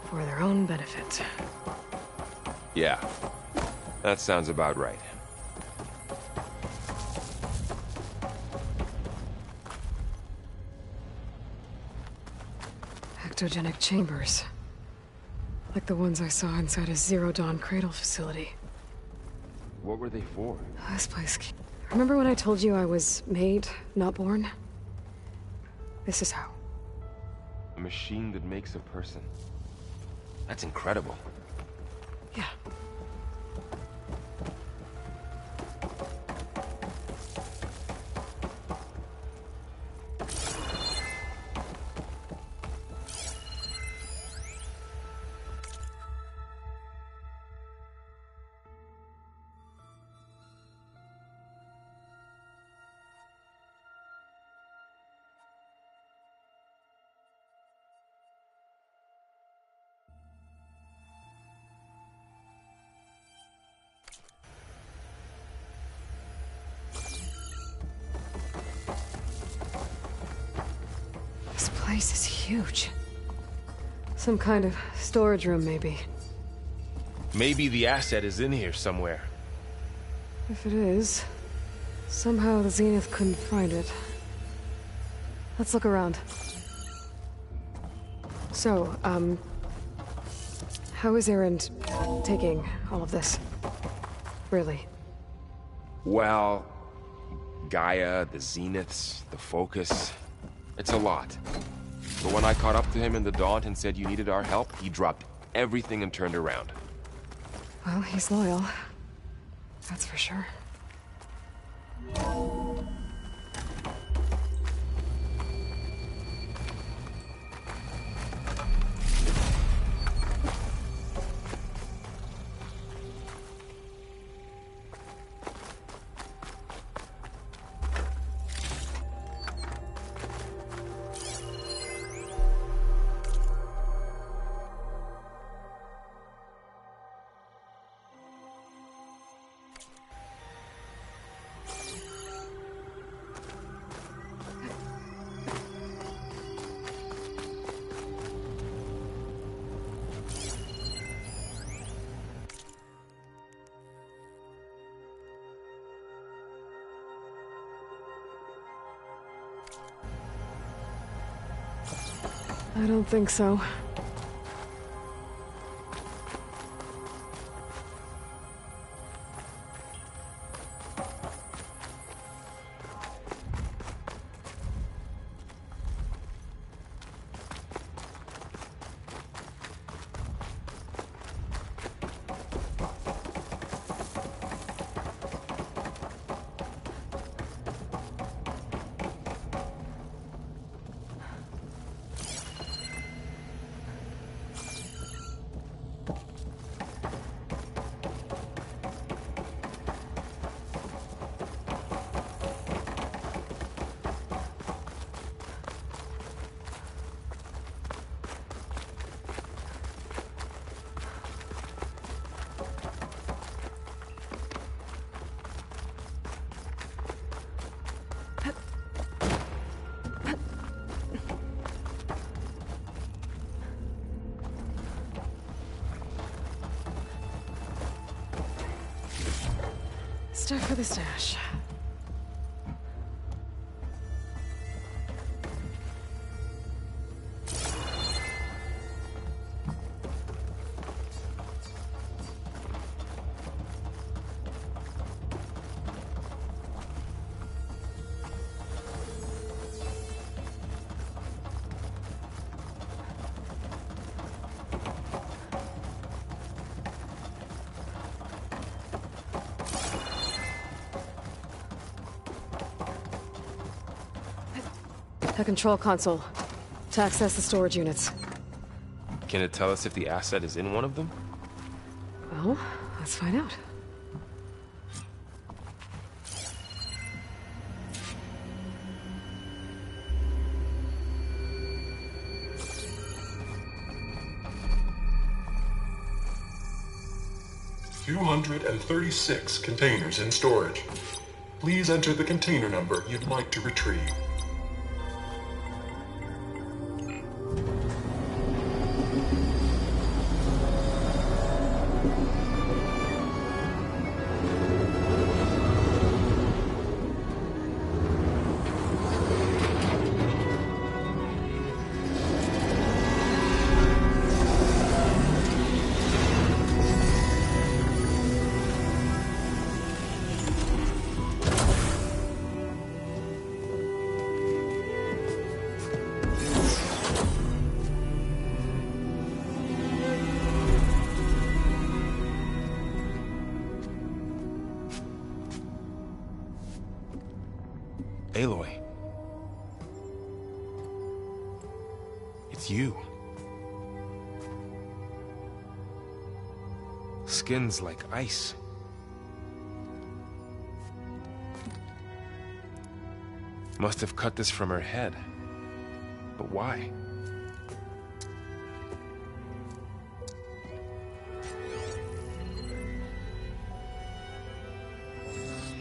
For their own benefit. Yeah, that sounds about right. Ectogenic chambers. Like the ones I saw inside a Zero Dawn cradle facility. What were they for? This place... Remember when I told you I was made, not born? This is how. A machine that makes a person. That's incredible. Yeah. This place is huge. Some kind of storage room, maybe. Maybe the asset is in here somewhere. If it is, somehow the Zenith couldn't find it. Let's look around. So, how is Erend taking all of this? Really? Well, Gaia, the Zeniths, the Focus, it's a lot. But when I caught up to him in the Daunt and said you needed our help, he dropped everything and turned around. Well, he's loyal. That's for sure. I don't think so. Stuff for the stash. The control console to access the storage units. Can it tell us if the asset is in one of them? Well, let's find out. $236 containers in storage. Please enter the container number you'd like to retrieve. Aloy. It's you. Skin's like ice. Must have cut this from her head. But why?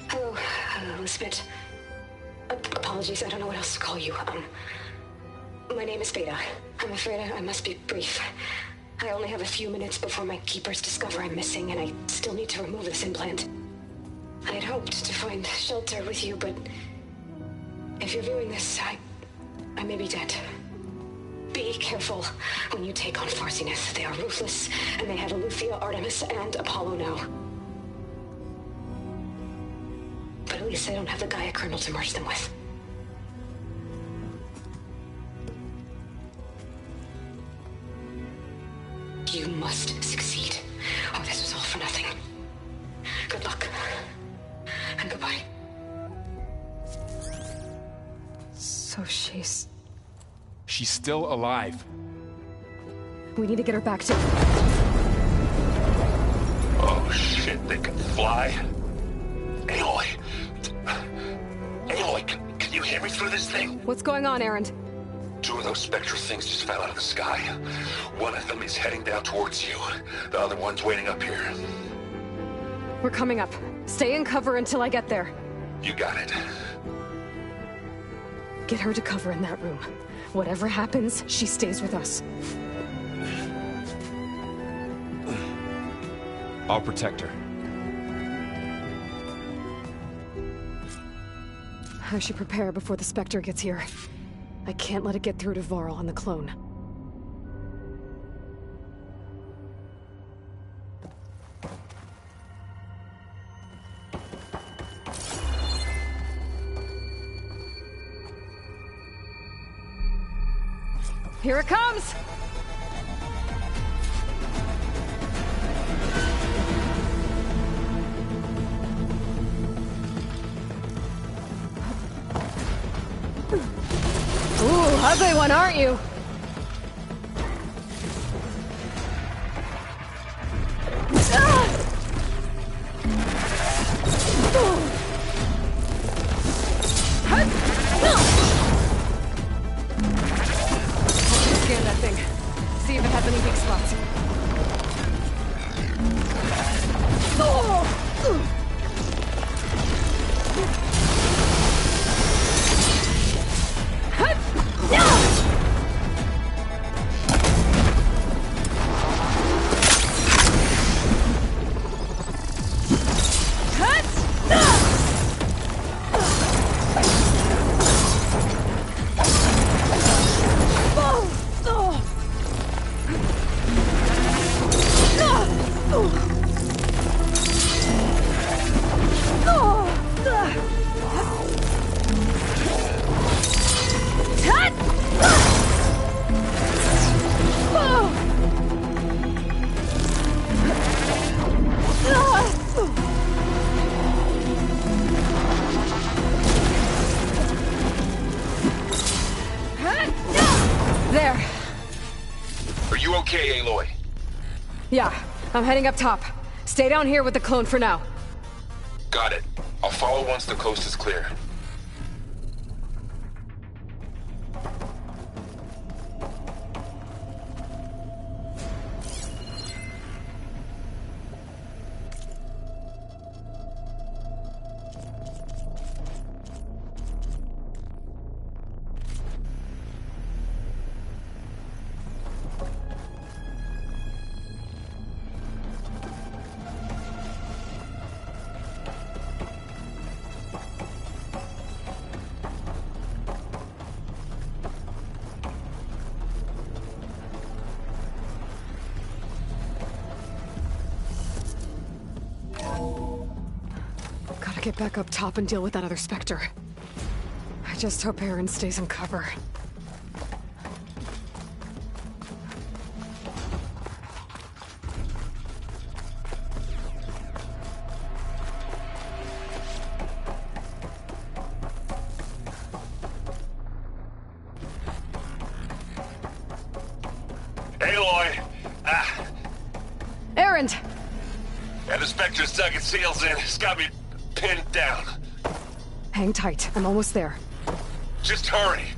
Hello, Spit. Apologies, I don't know what else to call you. My name is Beta. I'm afraid I must be brief. I only have a few minutes before my keepers discover I'm missing, and I still need to remove this implant. I had hoped to find shelter with you, but if you're viewing this, I may be dead. Be careful when you take on Farsineth. They are ruthless, and they have Eleuthia, Artemis, and Apollo now. But at least I don't have the Gaia kernel to merge them with. You must succeed. Oh, this was all for nothing. Good luck. And goodbye. So she's still alive. We need to get her back to... Oh shit, they can fly? Aloy! Aloy, can you hear me through this thing? What's going on, Erend? 2 of those spectral things just fell out of the sky. One of them is heading down towards you. The other one's waiting up here. We're coming up. Stay in cover until I get there. You got it. Get her to cover in that room. Whatever happens, she stays with us. I'll protect her. I should prepare before the Spectre gets here. I can't let it get through to Varl on the clone. Here it comes! Ooh, ugly one, aren't you? Scan that thing. See if it has any weak spots. There. Are you okay, Aloy? Yeah, I'm heading up top. Stay down here with the clone for now. Got it. I'll follow once the coast is clear. Get back up top and deal with that other Spectre. I just hope Erend stays in cover. Aloy! Erend! And the Spectre's dug its heels in. It's got me pinned down. Hang tight. I'm almost there. Just hurry.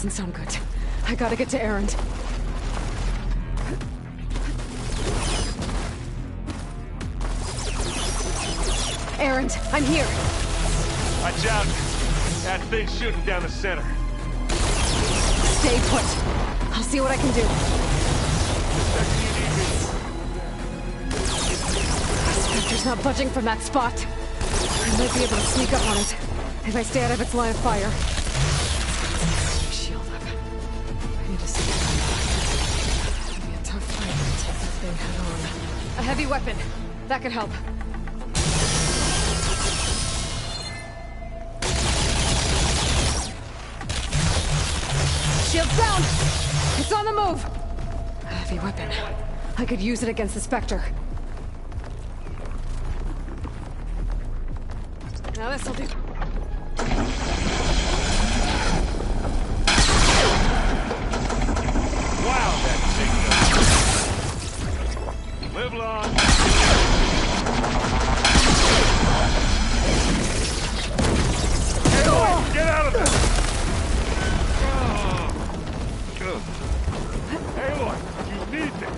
doesn't sound good. I gotta get to Erend. Erend, I'm here. Watch out. That thing's shooting down the center. Stay put. I'll see what I can do. Spectre's not budging from that spot. I might be able to sneak up on it if I stay out of its line of fire. Shield up. I need to see it. It'll be a tough fight to take that thing head on. A heavy weapon. That could help. Shield's down! It's on the move! A heavy weapon. I could use it against the Spectre. Now this'll do. Wow, that thing. Live long. Aloy, get out of there! Aloy, you need this.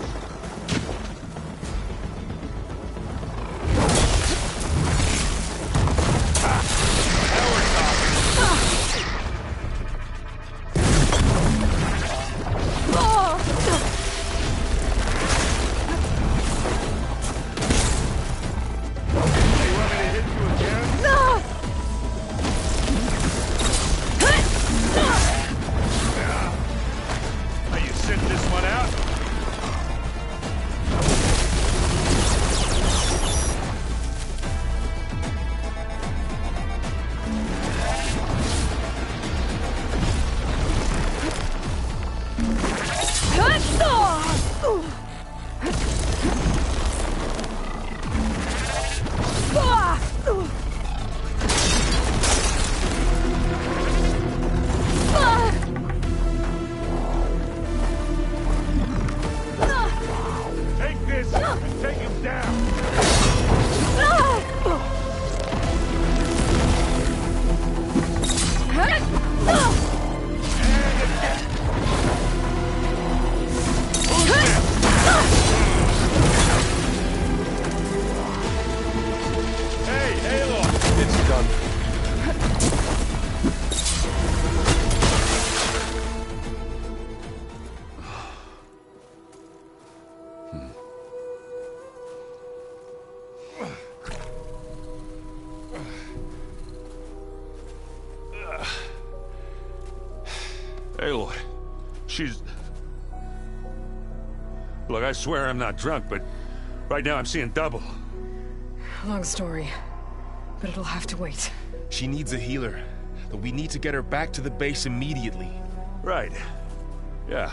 Aloy, she's... Look, I swear I'm not drunk, but right now I'm seeing double. Long story, but it'll have to wait. She needs a healer, but we need to get her back to the base immediately. Right. Yeah.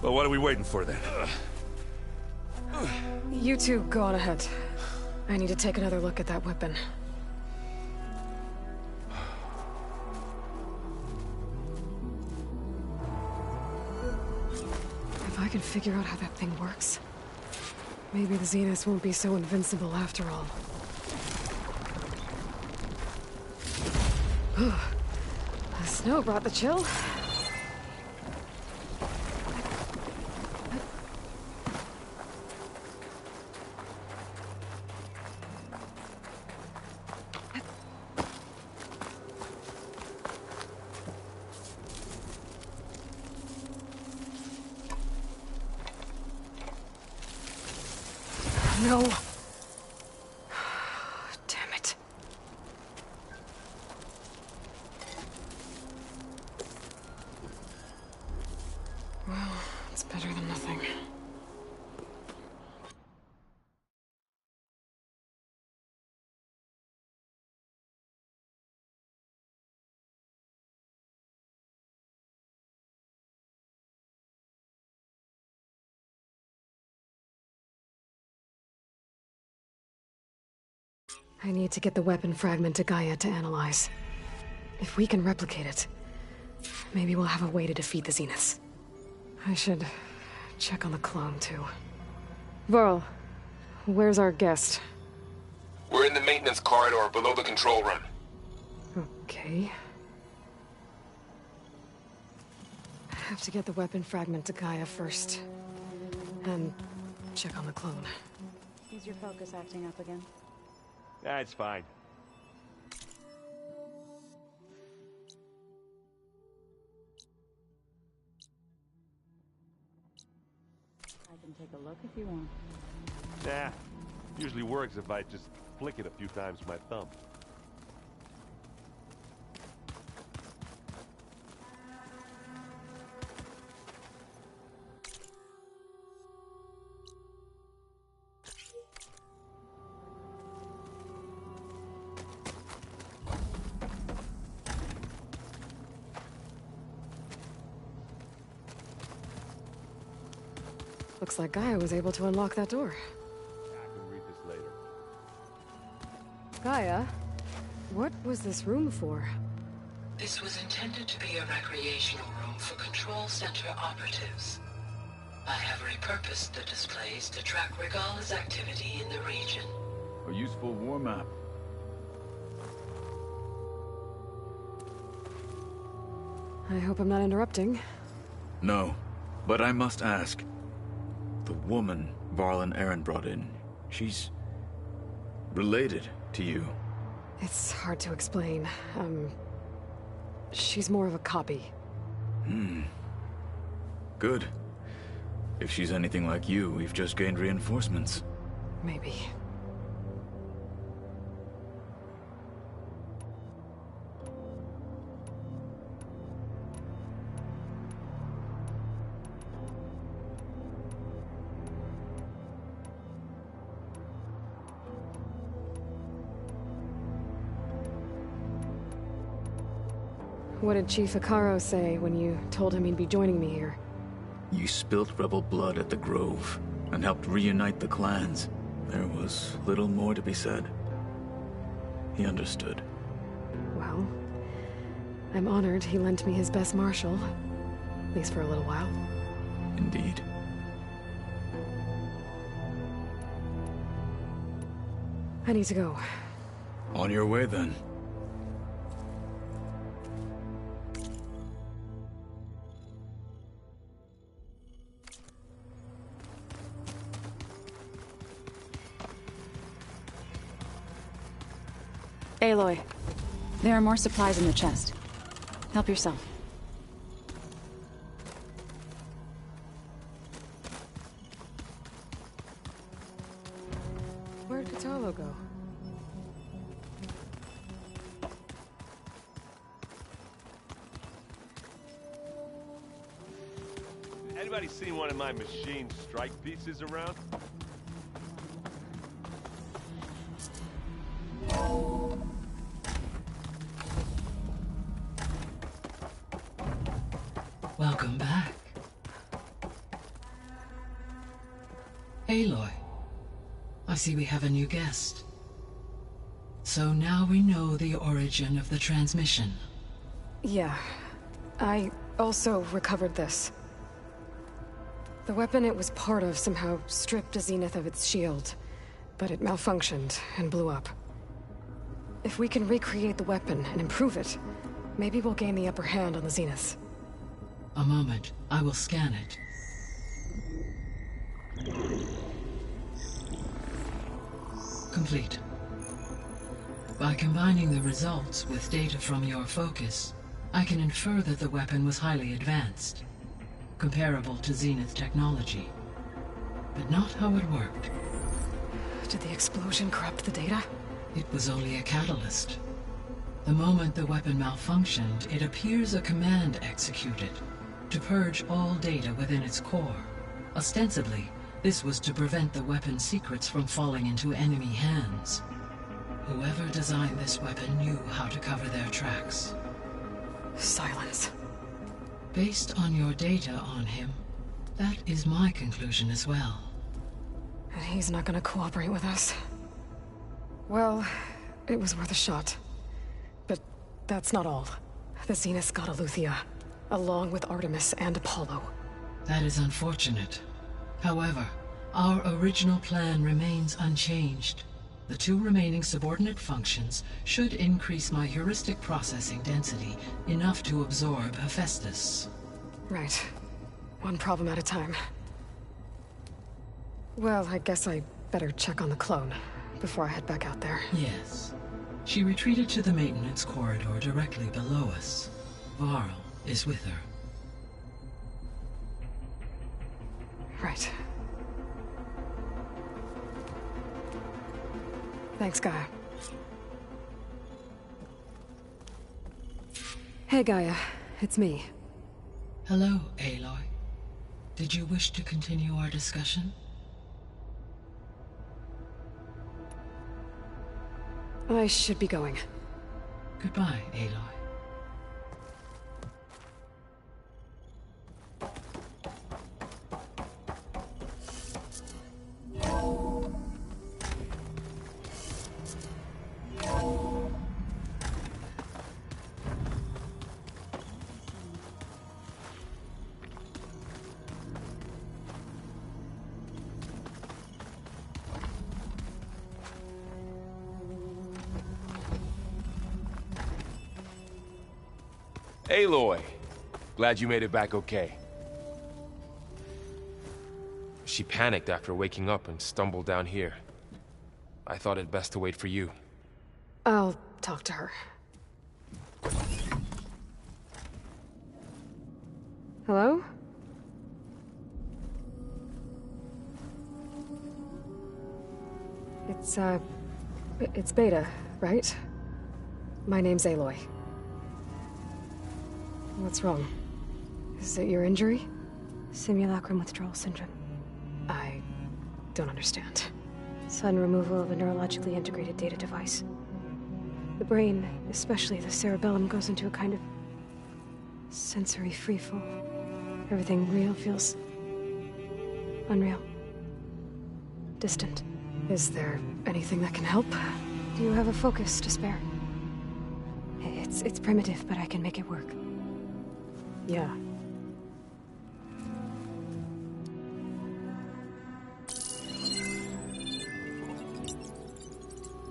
Well, what are we waiting for then? You two go on ahead. I need to take another look at that weapon. If I can figure out how that thing works, maybe the Zeniths won't be so invincible after all. The snow brought the chill. No. Damn it. Well, it's better than nothing. I need to get the weapon fragment to Gaia to analyze. If we can replicate it, maybe we'll have a way to defeat the Zeniths. I should check on the clone, too. Varl, where's our guest? We're in the maintenance corridor below the control room. Okay. Have to get the weapon fragment to Gaia first. And check on the clone. Is your focus acting up again? That's fine. I can take a look if you want. Nah, usually works if I just flick it a few times with my thumb. Looks like Gaia was able to unlock that door. I can read this later. Gaia, what was this room for? This was intended to be a recreational room for Control Center operatives. I have repurposed the displays to track Regala's activity in the region. A useful war map. I hope I'm not interrupting. No, but I must ask. The woman Varl and Aaron brought in, she's related to you. It's hard to explain. She's more of a copy. Good. If she's anything like you, we've just gained reinforcements. Maybe. What did Chief Hekarro say when you told him he'd be joining me here? You spilt rebel blood at the Grove, and helped reunite the clans. There was little more to be said. He understood. Well, I'm honored he lent me his best marshal. At least for a little while. Indeed. I need to go. On your way, then. Aloy, there are more supplies in the chest. Help yourself. Where'd Kotallo go? Anybody seen one of my machine strike pieces around? Welcome back. Aloy, I see we have a new guest. So now we know the origin of the transmission. Yeah. I also recovered this. The weapon it was part of somehow stripped a Zenith of its shield, but it malfunctioned and blew up. If we can recreate the weapon and improve it, maybe we'll gain the upper hand on the Zeniths. A moment, I will scan it. Complete. By combining the results with data from your focus, I can infer that the weapon was highly advanced, comparable to Zenith technology, but not how it worked. Did the explosion corrupt the data? It was only a catalyst. The moment the weapon malfunctioned, it appears a command executed to purge all data within its core. Ostensibly, this was to prevent the weapon's secrets from falling into enemy hands. Whoever designed this weapon knew how to cover their tracks. Silence. Based on your data on him, that is my conclusion as well. And he's not gonna cooperate with us. Well, it was worth a shot. But that's not all. The Zeniths got Eleuthia, along with Artemis and Apollo. That is unfortunate. However, our original plan remains unchanged. The 2 remaining subordinate functions should increase my heuristic processing density enough to absorb Hephaestus. Right. One problem at a time. Well, I guess I better check on the clone before I head back out there. Yes. She retreated to the maintenance corridor directly below us. Varl is with her. Right. Thanks, Gaia. Hey, Gaia. It's me. Hello, Aloy. Did you wish to continue our discussion? I should be going. Goodbye, Aloy. Aloy! Glad you made it back okay. She panicked after waking up and stumbled down here. I thought it best to wait for you. I'll talk to her. Hello? It's Beta, right? My name's Aloy. What's wrong? Is it your injury? Simulacrum withdrawal syndrome. I don't understand. Sudden removal of a neurologically integrated data device. The brain, especially the cerebellum, goes into a kind of sensory freefall. Everything real feels unreal. Distant. Is there anything that can help? Do you have a focus to spare? It's primitive, but I can make it work. Yeah.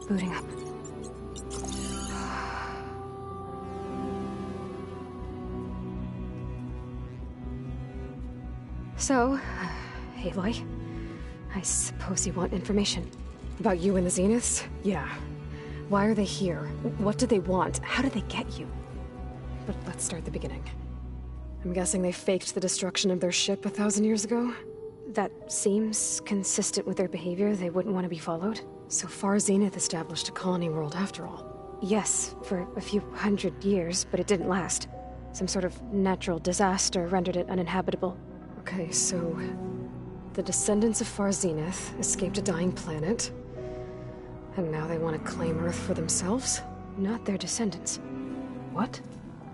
Booting up. So, Aloy, I suppose you want information. About you and the Zeniths? Yeah. Why are they here? What do they want? How did they get you? But let's start at the beginning. I'm guessing they faked the destruction of their ship 1,000 years ago? That seems consistent with their behavior. They wouldn't want to be followed. So far, Zenith established a colony world after all. Yes, for a few hundred years, but it didn't last. Some sort of natural disaster rendered it uninhabitable. Okay, so the descendants of Far Zenith escaped a dying planet, and now they want to claim Earth for themselves? Not their descendants. What?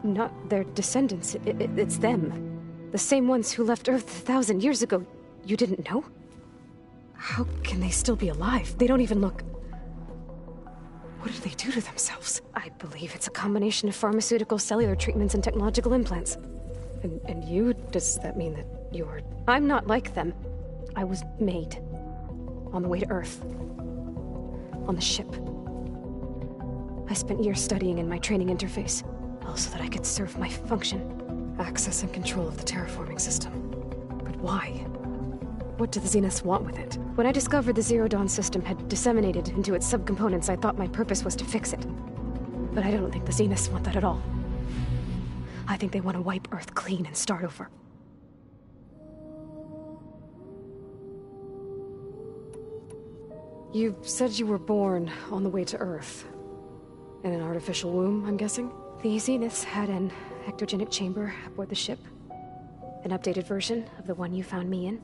Not their descendants. It's them. The same ones who left Earth 1,000 years ago. You didn't know? How can they still be alive? They don't even look... What did they do to themselves? I believe it's a combination of pharmaceutical, cellular treatments, and technological implants. And you? Does that mean that you're... I'm not like them. I was made. On the way to Earth. On the ship. I spent years studying in my training interface. All so that I could serve my function. Access and control of the terraforming system. But why? What do the Zeniths want with it? When I discovered the Zero Dawn system had disseminated into its subcomponents, I thought my purpose was to fix it. But I don't think the Zeniths want that at all. I think they want to wipe Earth clean and start over. You said you were born on the way to Earth. In an artificial womb, I'm guessing? The Zeniths had an ectogenic chamber aboard the ship. An updated version of the one you found me in.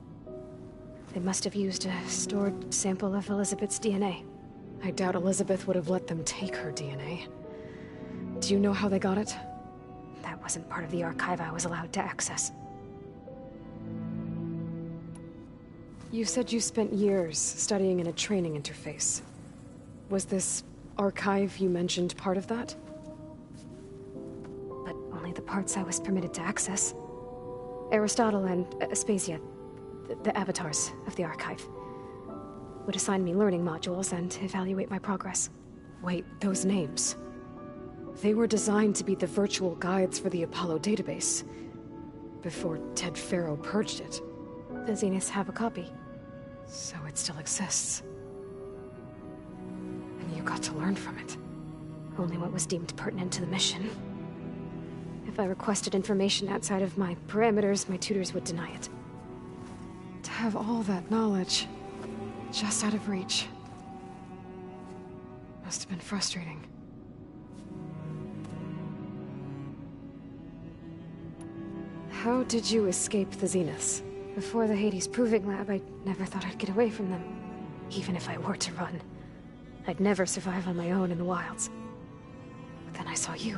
They must have used a stored sample of Elizabeth's DNA. I doubt Elizabeth would have let them take her DNA. Do you know how they got it? That wasn't part of the archive I was allowed to access. You said you spent years studying in a training interface. Was this archive you mentioned part of that? But only the parts I was permitted to access. Aristotle and Aspasia, the avatars of the archive, would assign me learning modules and evaluate my progress. Wait, those names. They were designed to be the virtual guides for the Apollo database. before Ted Faro purged it. The Zeniths have a copy. So it still exists. And you got to learn from it. Only what was deemed pertinent to the mission. If I requested information outside of my parameters, my tutors would deny it. To have all that knowledge, just out of reach. Must have been frustrating. How did you escape the Zeniths? Before the Hades Proving Lab, I never thought I'd get away from them. Even if I were to run. I'd never survive on my own in the wilds. But then I saw you.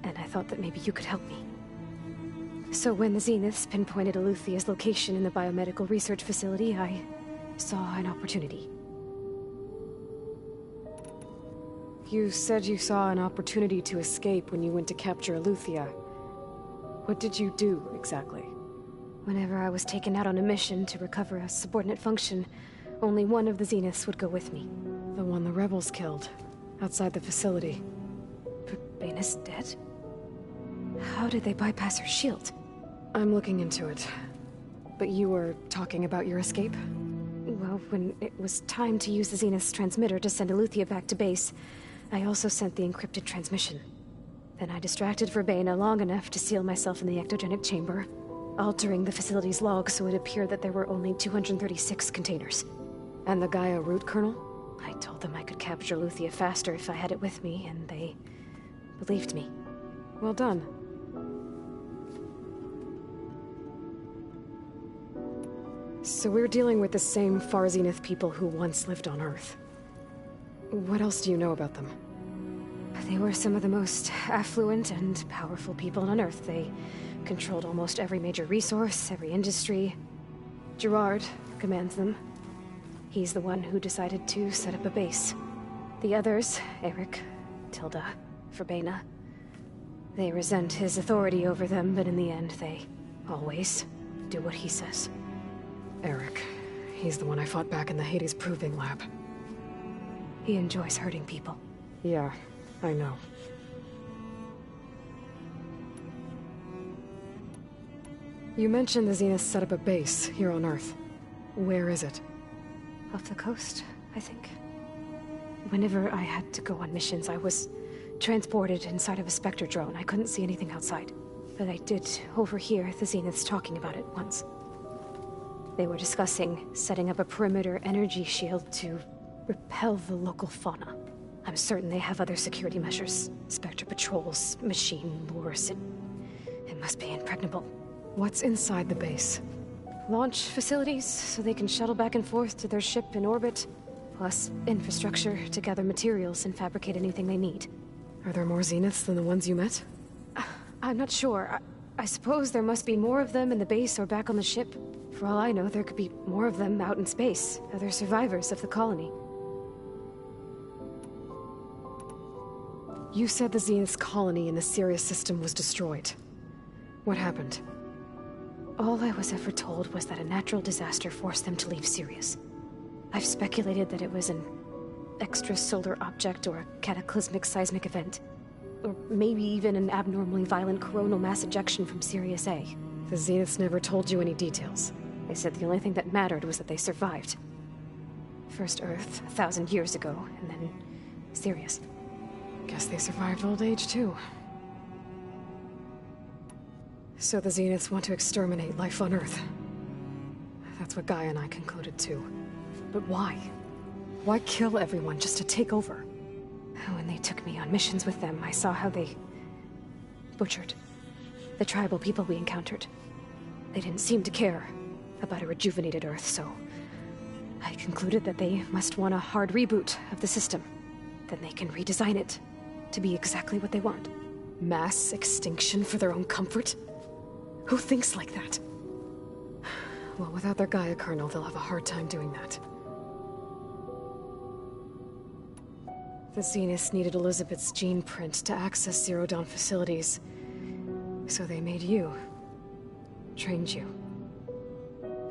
And I thought that maybe you could help me. So when the Zeniths pinpointed Eluthia's location in the biomedical research facility, I saw an opportunity. You said you saw an opportunity to escape when you went to capture Eluthia. What did you do, exactly? Whenever I was taken out on a mission to recover a subordinate function, only one of the Zeniths would go with me. The one the rebels killed, outside the facility. But Baina's dead? How did they bypass her shield? I'm looking into it. But you were talking about your escape? Well, when it was time to use the Zenith's transmitter to send Eluthia back to base, I also sent the encrypted transmission. Then I distracted Verbena long enough to seal myself in the ectogenic chamber, altering the facility's log so it appeared that there were only 236 containers. And the Gaia root kernel? I told them I could capture Eluthia faster if I had it with me, and they believed me. Well done. So we're dealing with the same Far Zenith people who once lived on Earth. What else do you know about them? They were some of the most affluent and powerful people on Earth. They controlled almost every major resource, every industry. Gerard commands them. He's the one who decided to set up a base. The others, Eric, Tilda, Verbena, they resent his authority over them, but in the end, they always do what he says. Eric. He's the one I fought back in the Hades Proving Lab. He enjoys hurting people. Yeah, I know. You mentioned the Zeniths set up a base here on Earth. Where is it? Off the coast, I think. Whenever I had to go on missions, I was transported inside of a Spectre drone. I couldn't see anything outside. But I did overhear the Zeniths talking about it once. They were discussing setting up a perimeter energy shield to repel the local fauna. I'm certain they have other security measures. Spectre patrols, machine lures. It must be impregnable. What's inside the base? Launch facilities, so they can shuttle back and forth to their ship in orbit. Plus infrastructure to gather materials and fabricate anything they need. Are there more Zeniths than the ones you met? I'm not sure. I suppose there must be more of them in the base or back on the ship. For all I know, there could be more of them out in space. Other survivors of the colony. You said the Zenith's colony in the Sirius system was destroyed. What happened? All I was ever told was that a natural disaster forced them to leave Sirius. I've speculated that it was an extrasolar object or a cataclysmic seismic event. Or maybe even an abnormally violent coronal mass ejection from Sirius A. The Zeniths never told you any details. They said the only thing that mattered was that they survived. First Earth, 1,000 years ago, and then Sirius. Guess they survived old age, too. So the Zeniths want to exterminate life on Earth. That's what Gaia and I concluded, too. But why? Why kill everyone just to take over? When they took me on missions with them, I saw how they butchered the tribal people we encountered. They didn't seem to care about a rejuvenated Earth, so I concluded that they must want a hard reboot of the system. Then they can redesign it to be exactly what they want. Mass extinction for their own comfort? Who thinks like that? Well, without their Gaia kernel, they'll have a hard time doing that. The Zeniths needed Elizabeth's gene print to access Zero Dawn facilities. So they made you. Trained you.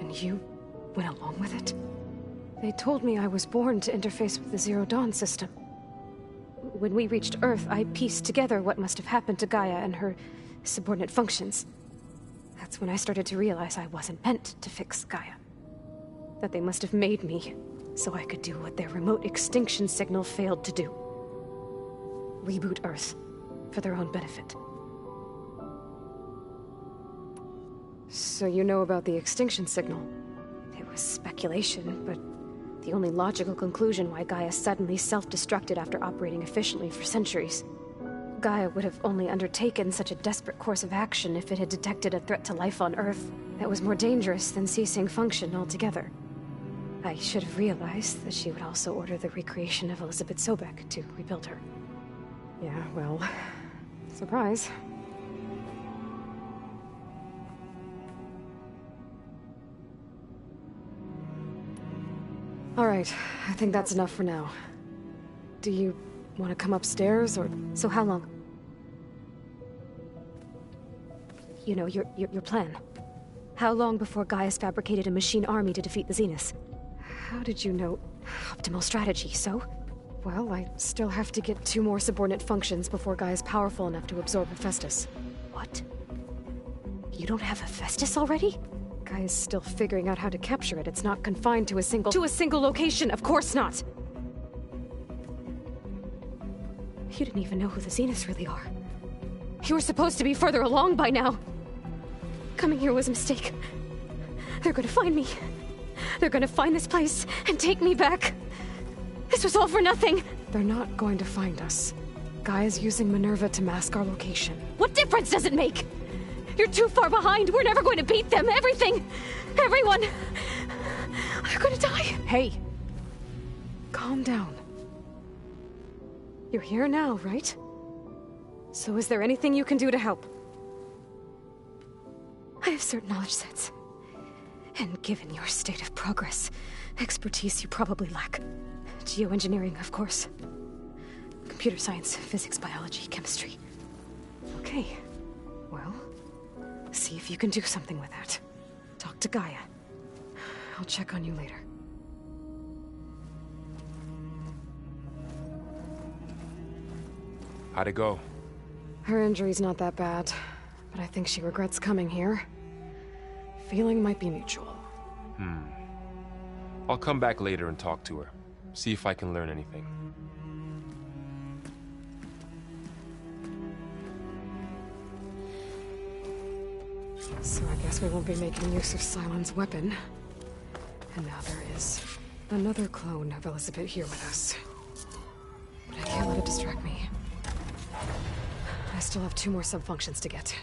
And you went along with it? They told me I was born to interface with the Zero Dawn system. When we reached Earth, I pieced together what must have happened to Gaia and her subordinate functions. That's when I started to realize I wasn't meant to fix Gaia. That they must have made me so I could do what their remote extinction signal failed to do. Reboot Earth for their own benefit. So you know about the extinction signal? It was speculation, but the only logical conclusion why Gaia suddenly self-destructed after operating efficiently for centuries. Gaia would have only undertaken such a desperate course of action if it had detected a threat to life on Earth that was more dangerous than ceasing function altogether. I should have realized that she would also order the recreation of Elizabeth Sobek to rebuild her. Yeah, well, surprise. All right, I think that's enough for now. Do you want to come upstairs, or... So how long? You know, your plan. How long before Gaia's fabricated a machine army to defeat the Zeniths? How did you know? Optimal strategy, so? Well, I still have to get 2 more subordinate functions before Gaia's powerful enough to absorb Hephaestus. What? You don't have Hephaestus already? Gaia's still figuring out how to capture it. It's not confined to a single... To a single location, of course not! You didn't even know who the Zeniths really are. You were supposed to be further along by now. Coming here was a mistake. They're gonna find me. They're gonna find this place and take me back. This was all for nothing. They're not going to find us. Gaia's using Minerva to mask our location. What difference does it make? You're too far behind. We're never going to beat them. Everything. Everyone. They're gonna die. Hey. Calm down. You're here now, right? So is there anything you can do to help? I have certain knowledge sets. And given your state of progress, expertise you probably lack. Geoengineering, of course. Computer science, physics, biology, chemistry. Okay. Well, see if you can do something with that. Talk to Gaia. I'll check on you later. How'd it go? Her injury's not that bad, but I think she regrets coming here. Feeling might be mutual. I'll come back later and talk to her. See if I can learn anything. So I guess we won't be making use of Sylens' weapon. And now there is another clone of Elizabeth here with us. But I can't let it distract me. I still have 2 more sub-functions to get.